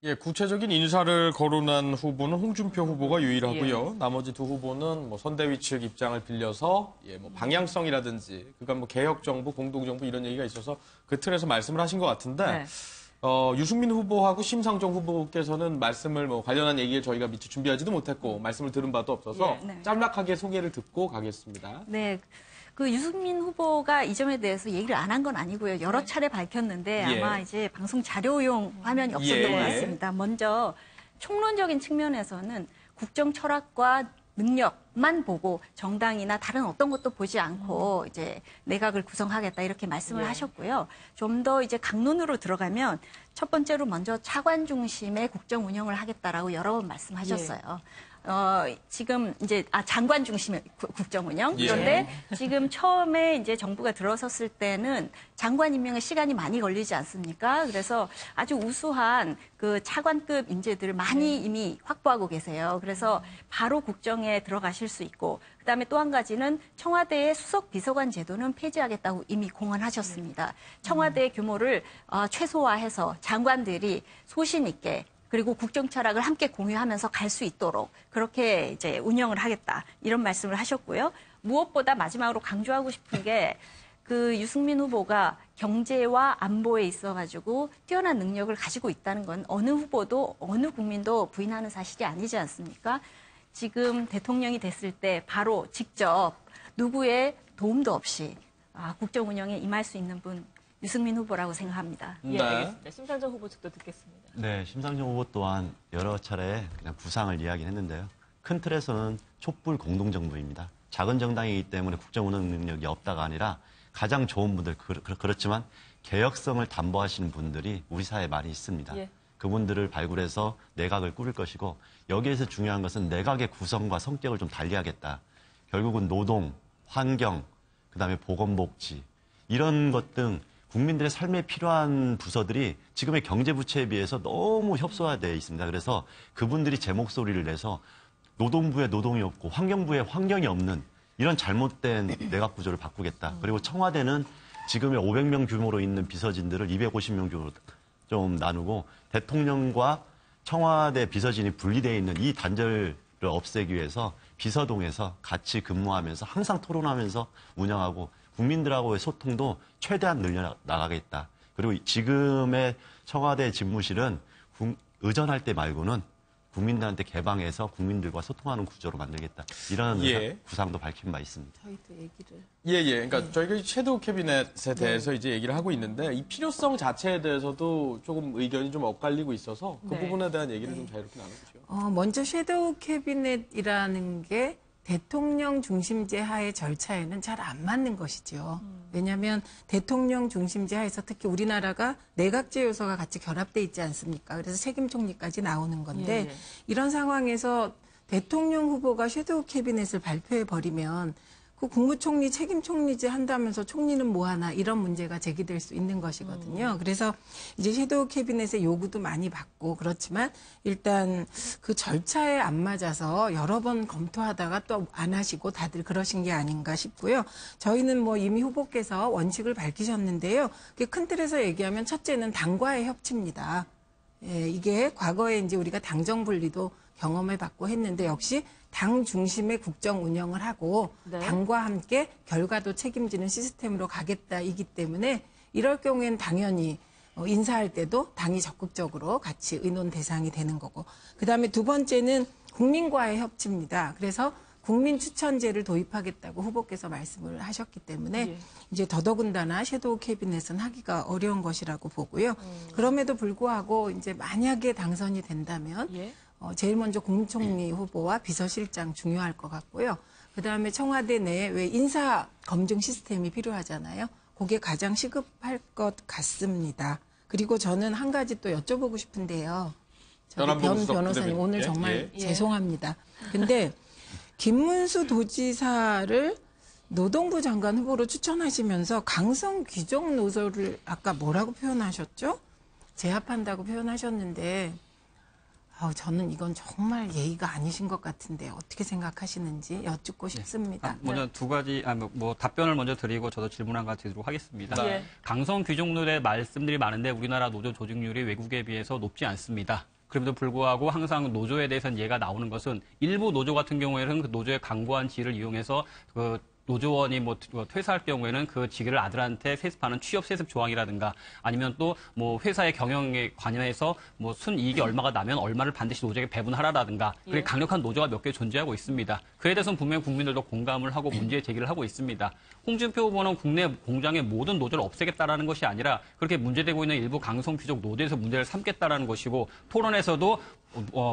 Speaker 1: 예, 구체적인 인사를 거론한 후보는 홍준표 후보가 유일하고요.
Speaker 2: 예.
Speaker 1: 나머지 두 후보는 뭐 선대위 측 입장을 빌려서 뭐 방향성이라든지 그러니까 뭐 개혁 정부, 공동 정부 이런 얘기가 있어서 그 틀에서 말씀을 하신 것 같은데
Speaker 2: 네.
Speaker 1: 유승민 후보하고 심상정 후보께서는 말씀을 뭐 관련한 얘기를 저희가 미처 준비하지도 못했고 말씀을 들은 바도 없어서
Speaker 11: 네.
Speaker 1: 짤막하게 소개를 듣고 가겠습니다.
Speaker 11: 네. 그 유승민 후보가 이 점에 대해서 얘기를 안 한 건 아니고요. 여러 차례 밝혔는데 아마 이제 방송 자료용 화면이 없었던 것 같습니다. 먼저 총론적인 측면에서는 국정 철학과 능력만 보고 정당이나 다른 어떤 것도 보지 않고 이제 내각을 구성하겠다 이렇게 말씀을 하셨고요. 좀 더 이제 강론으로 들어가면 첫 번째로 먼저 차관 중심의 국정 운영을 하겠다라고 여러 번 말씀하셨어요. 지금 이제 장관 중심의 국정 운영. 그런데 지금 처음에 이제 정부가 들어섰을 때는 장관 임명에 시간이 많이 걸리지 않습니까? 그래서 아주 우수한 그 차관급 인재들을 많이 이미 확보하고 계세요. 그래서 바로 국정에 들어가실 수 있고, 그다음에 또 한 가지는 청와대의 수석 비서관 제도는 폐지하겠다고 이미 공언하셨습니다. 청와대 규모를 최소화해서 장관들이 소신 있게 그리고 국정 철학을 함께 공유하면서 갈 수 있도록 그렇게 이제 운영을 하겠다 이런 말씀을 하셨고요. 무엇보다 마지막으로 강조하고 싶은 게 그 유승민 후보가 경제와 안보에 있어가지고 뛰어난 능력을 가지고 있다는 건 어느 후보도 어느 국민도 부인하는 사실이 아니지 않습니까? 지금 대통령이 됐을 때 바로 직접 누구의 도움도 없이 국정 운영에 임할 수 있는 분 유승민 후보라고 생각합니다.
Speaker 2: 예, 알겠습니다. 심상정 후보 측도 듣겠습니다.
Speaker 12: 네, 심상정 후보 또한 여러 차례 그냥 구상을 이야기했는데요. 큰 틀에서는 촛불 공동정부입니다. 작은 정당이기 때문에 국정 운영 능력이 없다가 아니라 가장 좋은 분들, 그렇지만 개혁성을 담보하시는 분들이 우리 사회에 많이 있습니다. 그분들을 발굴해서 내각을 꾸릴 것이고 여기에서 중요한 것은 내각의 구성과 성격을 좀 달리하겠다. 결국은 노동, 환경, 그다음에 보건복지 이런 것 등 국민들의 삶에 필요한 부서들이 지금의 경제부처에 비해서 너무 협소화되어 있습니다. 그래서 그분들이 제 목소리를 내서 노동부에 노동이 없고 환경부에 환경이 없는 이런 잘못된 내각 구조를 바꾸겠다. 그리고 청와대는 지금의 500명 규모로 있는 비서진들을 250명 규모로 좀 나누고 대통령과 청와대 비서진이 분리되어 있는 이 단절을 없애기 위해서 비서동에서 같이 근무하면서 항상 토론하면서 운영하고 국민들하고의 소통도 최대한 늘려나가겠다. 그리고 지금의 청와대 집무실은 의전할 때 말고는 국민들한테 개방해서 국민들과 소통하는 구조로 만들겠다. 이런 구상도 밝힌 바 있습니다.
Speaker 8: 저희도 얘기를.
Speaker 1: 그러니까 저희가 섀도우 캐비넷에 대해서 이제 얘기를 하고 있는데 이 필요성 자체에 대해서도 조금 의견이 좀 엇갈리고 있어서 그 부분에 대한 얘기를 좀 자유롭게 나눠보죠.
Speaker 8: 먼저 섀도우 캐비넷이라는 게 대통령 중심제 하의 절차에는 잘 안 맞는 것이죠. 왜냐하면 대통령 중심제 하에서 특히 우리나라가 내각제 요소가 같이 결합돼 있지 않습니까? 그래서 책임 총리까지 나오는 건데 이런 상황에서 대통령 후보가 섀도우 캐비넷을 발표해 버리면 그 국무총리 책임총리제 한다면서 총리는 뭐 하나 이런 문제가 제기될 수 있는 것이거든요. 그래서 이제 섀도우 캐비넷의 요구도 많이 받고 그렇지만 일단 그 절차에 안 맞아서 여러 번 검토하다가 또 안 하시고 다들 그러신 게 아닌가 싶고요. 저희는 뭐 이미 후보께서 원칙을 밝히셨는데요. 큰 틀에서 얘기하면 첫째는 당과의 협치입니다. 예, 이게 과거에 이제 우리가 당정 분리도 경험해 봤고 했는데 역시 당 중심의 국정 운영을 하고
Speaker 2: 네.
Speaker 8: 당과 함께 결과도 책임지는 시스템으로 가겠다이기 때문에 이럴 경우에는 당연히 인사할 때도 당이 적극적으로 같이 의논 대상이 되는 거고 그다음에 두 번째는 국민과의 협치입니다. 그래서 국민 추천제를 도입하겠다고 후보께서 말씀을 하셨기 때문에
Speaker 2: 예.
Speaker 8: 이제 더더군다나 섀도우 캐비넷은 하기가 어려운 것이라고 보고요. 그럼에도 불구하고 이제 만약에 당선이 된다면
Speaker 2: 예.
Speaker 8: 제일 먼저 국무총리 후보와 비서실장 중요할 것 같고요. 그다음에 청와대 내에 왜 인사 검증 시스템이 필요하잖아요. 그게 가장 시급할 것 같습니다. 그리고 저는 한 가지 또 여쭤보고 싶은데요. 저기 변호사님 오늘 정말 죄송합니다. 근데 김문수 도지사를 노동부 장관 후보로 추천하시면서 강성 귀족 노조를 아까 뭐라고 표현하셨죠? 제압한다고 표현하셨는데 저는 이건 정말 예의가 아니신 것 같은데 어떻게 생각하시는지 여쭙고 싶습니다.
Speaker 9: 먼저 두 가지 답변을 먼저 드리고 저도 질문 한 가지 드리도록 하겠습니다.
Speaker 2: 네.
Speaker 9: 강성 귀족노조의 말씀들이 많은데 우리나라 노조 조직률이 외국에 비해서 높지 않습니다. 그럼에도 불구하고 항상 노조에 대해서는 예가 나오는 것은 일부 노조 같은 경우에는 그 노조의 강고한 지위를 이용해서 그 노조원이 퇴사할 경우에는 그 직위를 아들한테 세습하는 취업 세습 조항이라든가 아니면 또 회사의 경영에 관련해서 순이익이 얼마가 나면 얼마를 반드시 노조에게 배분하라라든가 그렇게 강력한 노조가 몇 개 존재하고 있습니다. 그에 대해서는 분명히 국민들도 공감을 하고 문제 제기를 하고 있습니다. 홍준표 후보는 국내 공장의 모든 노조를 없애겠다라는 것이 아니라 그렇게 문제되고 있는 일부 강성 귀족 노조에서 문제를 삼겠다라는 것이고 토론에서도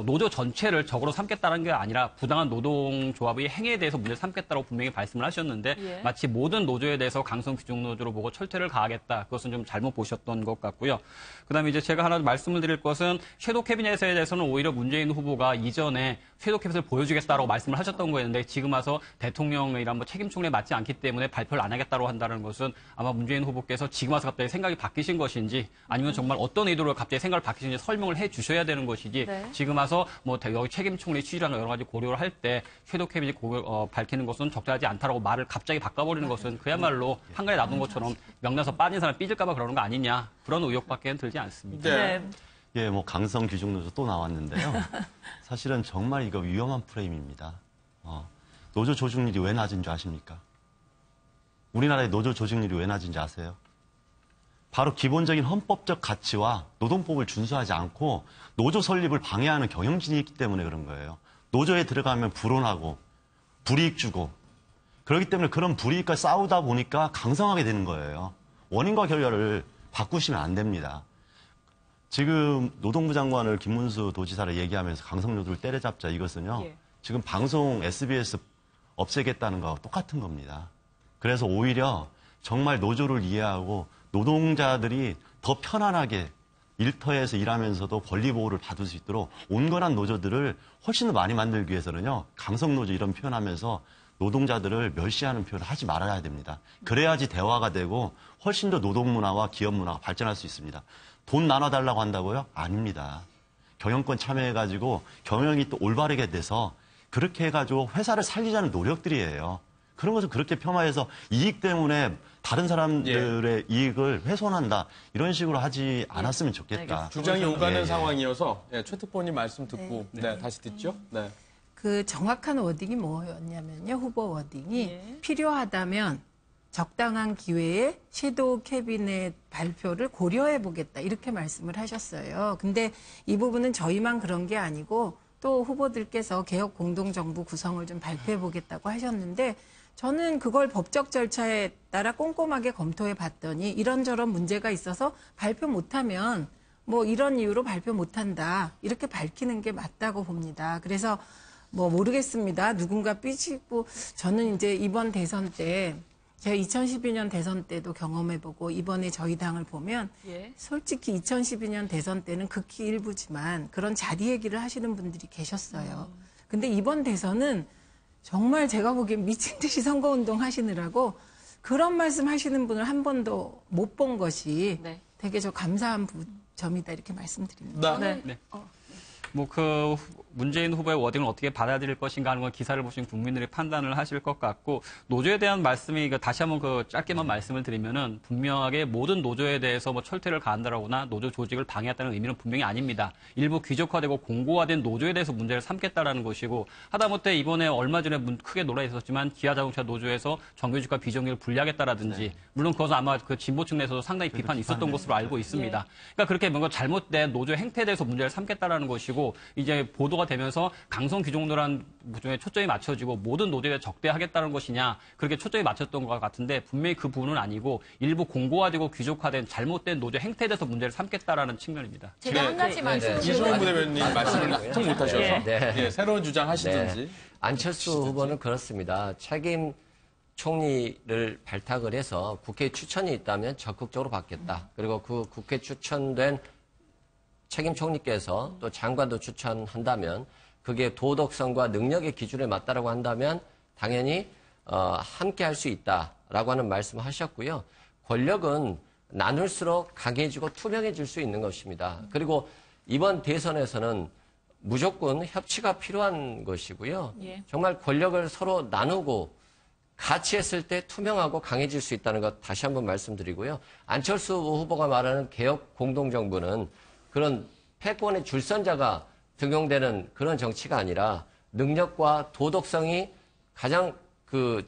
Speaker 9: 노조 전체를 적으로 삼겠다는 게 아니라 부당한 노동조합의 행위에 대해서 문제를 삼겠다고 분명히 말씀을 하셨는데 마치 모든 노조에 대해서 강성 귀족 노조로 보고 철퇴를 가하겠다. 그것은 좀 잘못 보셨던 것 같고요. 그다음에 이제 제가 하나 말씀을 드릴 것은 섀도우 캐비넷에 대해서는 오히려 문재인 후보가 이전에 섀도우 캐비넷을 보여주겠다라고 말씀을 하셨던 거였는데 지금 와서 대통령이란 책임 총리에 맞지 않기 때문에 발표를 안 하겠다고 한다는 것은 아마 문재인 후보께서 지금 와서 갑자기 생각이 바뀌신 것인지 아니면 정말 어떤 의도로 갑자기 생각을 바뀌신지 설명을 해 주셔야 되는 것이지 지금 와서 여기 책임 총리 취지라는 여러 가지 고려를 할 때 섀도우 캐비넷 밝히는 것은 적절하지 않다라고 말을 갑자기 바꿔버리는 것은 그야말로 한간에 놔둔 것처럼 명나서 빠진 사람 삐질까봐 그러는 거 아니냐 그런 의혹밖에 들지 않습니다.
Speaker 2: 네.
Speaker 12: 예, 강성 귀족노조 또 나왔는데요. 사실은 정말 이거 위험한 프레임입니다. 노조 조직률이 왜 낮은 줄 아십니까? 우리나라의 노조 조직률이 왜 낮은지 아세요? 바로 기본적인 헌법적 가치와 노동법을 준수하지 않고 노조 설립을 방해하는 경영진이 있기 때문에 그런 거예요. 노조에 들어가면 불온하고 불이익 주고 그렇기 때문에 그런 불이익과 싸우다 보니까 강성하게 되는 거예요. 원인과 결과를 바꾸시면 안 됩니다. 지금 노동부 장관을 김문수 도지사를 얘기하면서 강성노조를 때려잡자 이것은요. 지금 방송 SBS 없애겠다는 거하고 똑같은 겁니다. 그래서 오히려 정말 노조를 이해하고 노동자들이 더 편안하게 일터에서 일하면서도 권리 보호를 받을 수 있도록 온건한 노조들을 훨씬 더 많이 만들기 위해서는요. 강성노조 이런 표현하면서 노동자들을 멸시하는 표현을 하지 말아야 됩니다. 그래야지 대화가 되고 훨씬 더 노동문화와 기업문화가 발전할 수 있습니다. 돈 나눠달라고 한다고요? 아닙니다. 경영권 참여해가지고 경영이 또 올바르게 돼서 그렇게 해가지고 회사를 살리자는 노력들이에요. 그런 것을 그렇게 폄하해서 이익 때문에 다른 사람들의 이익을 훼손한다. 이런 식으로 하지 않았으면 좋겠다.
Speaker 1: 주장이 오가는 상황이어서 최 특보님 말씀 듣고 다시 듣죠. 네.
Speaker 8: 그 정확한 워딩이 뭐였냐면요. 후보 워딩이 필요하다면 적당한 기회에 섀도우 캐비넷 발표를 고려해 보겠다. 이렇게 말씀을 하셨어요. 근데 이 부분은 저희만 그런 게 아니고 또 후보들께서 개혁 공동정부 구성을 좀 발표해 보겠다고 하셨는데 저는 그걸 법적 절차에 따라 꼼꼼하게 검토해 봤더니 이런저런 문제가 있어서 발표 못하면 이런 이유로 발표 못한다. 이렇게 밝히는 게 맞다고 봅니다. 그래서 모르겠습니다. 누군가 삐지고 저는 이제 이번 대선 때 제가 2012년 대선 때도 경험해보고 이번에 저희 당을 보면 솔직히 2012년 대선 때는 극히 일부지만 그런 자리 얘기를 하시는 분들이 계셨어요. 근데 이번 대선은 정말 제가 보기엔 미친 듯이 선거운동 하시느라고 그런 말씀 하시는 분을 한 번도 못 본 것이
Speaker 2: 네.
Speaker 8: 되게 저 감사한 점이다 이렇게 말씀드립니다.
Speaker 2: 네.
Speaker 9: 뭐 그 문재인 후보의 워딩을 어떻게 받아들일 것인가 하는 건 기사를 보신 국민들이 판단을 하실 것 같고 노조에 대한 말씀이 다시 한번 그 짧게만 말씀을 드리면은 분명하게 모든 노조에 대해서 뭐 철퇴를 가한다거나 노조 조직을 방해했다는 의미는 분명히 아닙니다. 일부 귀족화되고 공고화된 노조에 대해서 문제를 삼겠다라는 것이고 하다못해 이번에 얼마 전에 크게 논란이 있었지만 기아자동차 노조에서 정규직과 비정규직을 분리하겠다라든지 물론 그것은 아마 그 진보층 내에서도 상당히 비판이 있었던 것으로 알고 있습니다. 그러니까 그렇게 뭔가 잘못된 노조 행태에 대해서 문제를 삼겠다라는 것이고 이제 보도가 되면서 강성 귀족노란 중에 초점이 맞춰지고 모든 노조에 적대하겠다는 것이냐 그렇게 초점이 맞췄던 것 같은데 분명히 그 부분은 아니고 일부 공고화되고 귀족화된 잘못된 노조 행태에 대해서 문제를 삼겠다라는 측면입니다.
Speaker 11: 제가 한 가지 말씀을
Speaker 1: 이승훈 부대변인 말씀을 합통 못하셔서 새로운 주장 하시든지.
Speaker 10: 안철수 후보는 그렇습니다. 책임 총리를 발탁을 해서 국회 추천이 있다면 적극적으로 받겠다. 그리고 그 국회 추천된 책임 총리께서 또 장관도 추천한다면 그게 도덕성과 능력의 기준에 맞다라고 한다면 당연히 함께 할 수 있다라고 하는 말씀을 하셨고요. 권력은 나눌수록 강해지고 투명해질 수 있는 것입니다. 그리고 이번 대선에서는 무조건 협치가 필요한 것이고요. 정말 권력을 서로 나누고 같이 했을 때 투명하고 강해질 수 있다는 것 다시 한번 말씀드리고요. 안철수 후보가 말하는 개혁 공동정부는 그런 패권의 줄선자가 등용되는 그런 정치가 아니라 능력과 도덕성이 가장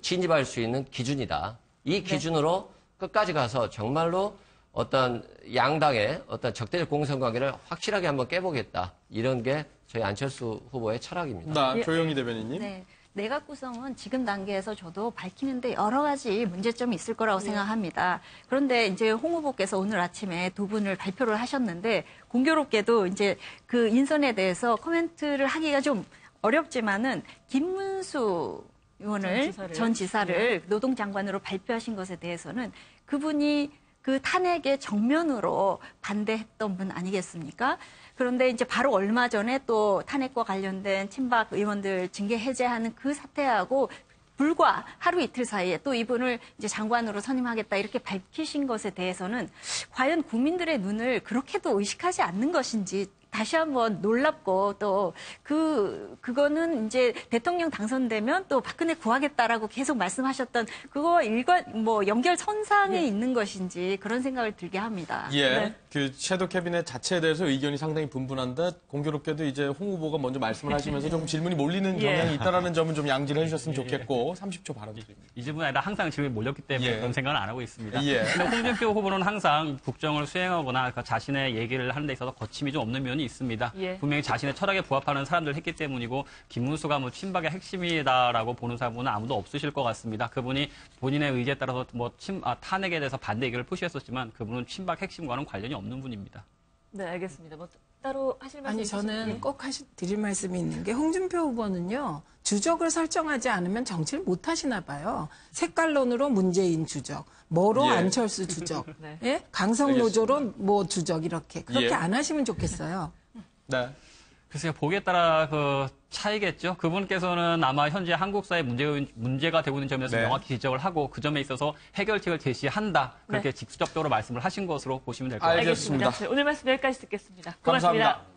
Speaker 10: 진입할 수 있는 기준이다. 이 기준으로 끝까지 가서 정말로 어떤 양당의 어떤 적대적 공선관계를 확실하게 한번 깨보겠다. 이런 게 저희 안철수 후보의 철학입니다.
Speaker 1: 조영희 대변인님.
Speaker 11: 네. 내각 구성은 지금 단계에서 저도 밝히는데 여러 가지 문제점이 있을 거라고 생각합니다. 그런데 이제 홍 후보께서 오늘 아침에 두 분을 발표를 하셨는데 공교롭게도 이제 그 인선에 대해서 코멘트를 하기가 좀 어렵지만은 김문수 의원을 전 지사를 노동장관으로 발표하신 것에 대해서는 그분이 그 탄핵에 정면으로 반대했던 분 아니겠습니까? 그런데 이제 바로 얼마 전에 또 탄핵과 관련된 친박 의원들 징계 해제하는 그 사태하고 불과 하루 이틀 사이에 또 이분을 이제 장관으로 선임하겠다 이렇게 밝히신 것에 대해서는 과연 국민들의 눈을 그렇게도 의식하지 않는 것인지 다시 한번 놀랍고 또 그거는 이제 대통령 당선되면 또 박근혜 구하겠다라고 계속 말씀하셨던 그거 연결선상에 있는 것인지 그런 생각을 들게 합니다.
Speaker 1: 그 섀도우 캐비넷 자체에 대해서 의견이 상당히 분분한데 공교롭게도 이제 홍 후보가 먼저 말씀을 하시면서 조금 질문이 몰리는 경향이 있다라는 점은 좀 양지를 해주셨으면 좋겠고 30초 발언 드립니다.
Speaker 9: 이 질문에 아니라 항상 질문이 몰렸기 때문에 그런 생각은 안 하고 있습니다. 근데 홍준표 후보는 항상 국정을 수행하거나 자신의 얘기를 하는 데 있어서 거침이 좀 없는 면이 있습니다. 분명히 자신의 철학에 부합하는 사람들을 했기 때문이고 김문수가 뭐 친박의 핵심이다라고 보는 사람은 아무도 없으실 것 같습니다. 그분이 본인의 의지에 따라서 탄핵에 대해서 반대 의견을 표시했었지만 그분은 친박 핵심과는 관련이 없는 분입니다.
Speaker 2: 네, 알겠습니다. 뭐 따로 하실 말씀
Speaker 8: 아니 저는 꼭 드릴 말씀이 있는 게 홍준표 후보는요. 주적을 설정하지 않으면 정치를 못 하시나 봐요. 색깔론으로 문재인 주적, 뭐로 안철수 주적, 강성노조로 뭐 주적 이렇게 그렇게 안 하시면 좋겠어요.
Speaker 1: 네.
Speaker 9: 글쎄요, 보기에 따라 그 차이겠죠. 그분께서는 아마 현재 한국 사회 문제가 되고 있는 점에서 명확히 지적을 하고 그 점에 있어서 해결책을 제시한다. 그렇게 직접적으로 말씀을 하신 것으로 보시면 될 것 같습니다.
Speaker 1: 알겠습니다.
Speaker 2: 오늘 말씀 여기까지 듣겠습니다. 고맙습니다.
Speaker 1: 감사합니다.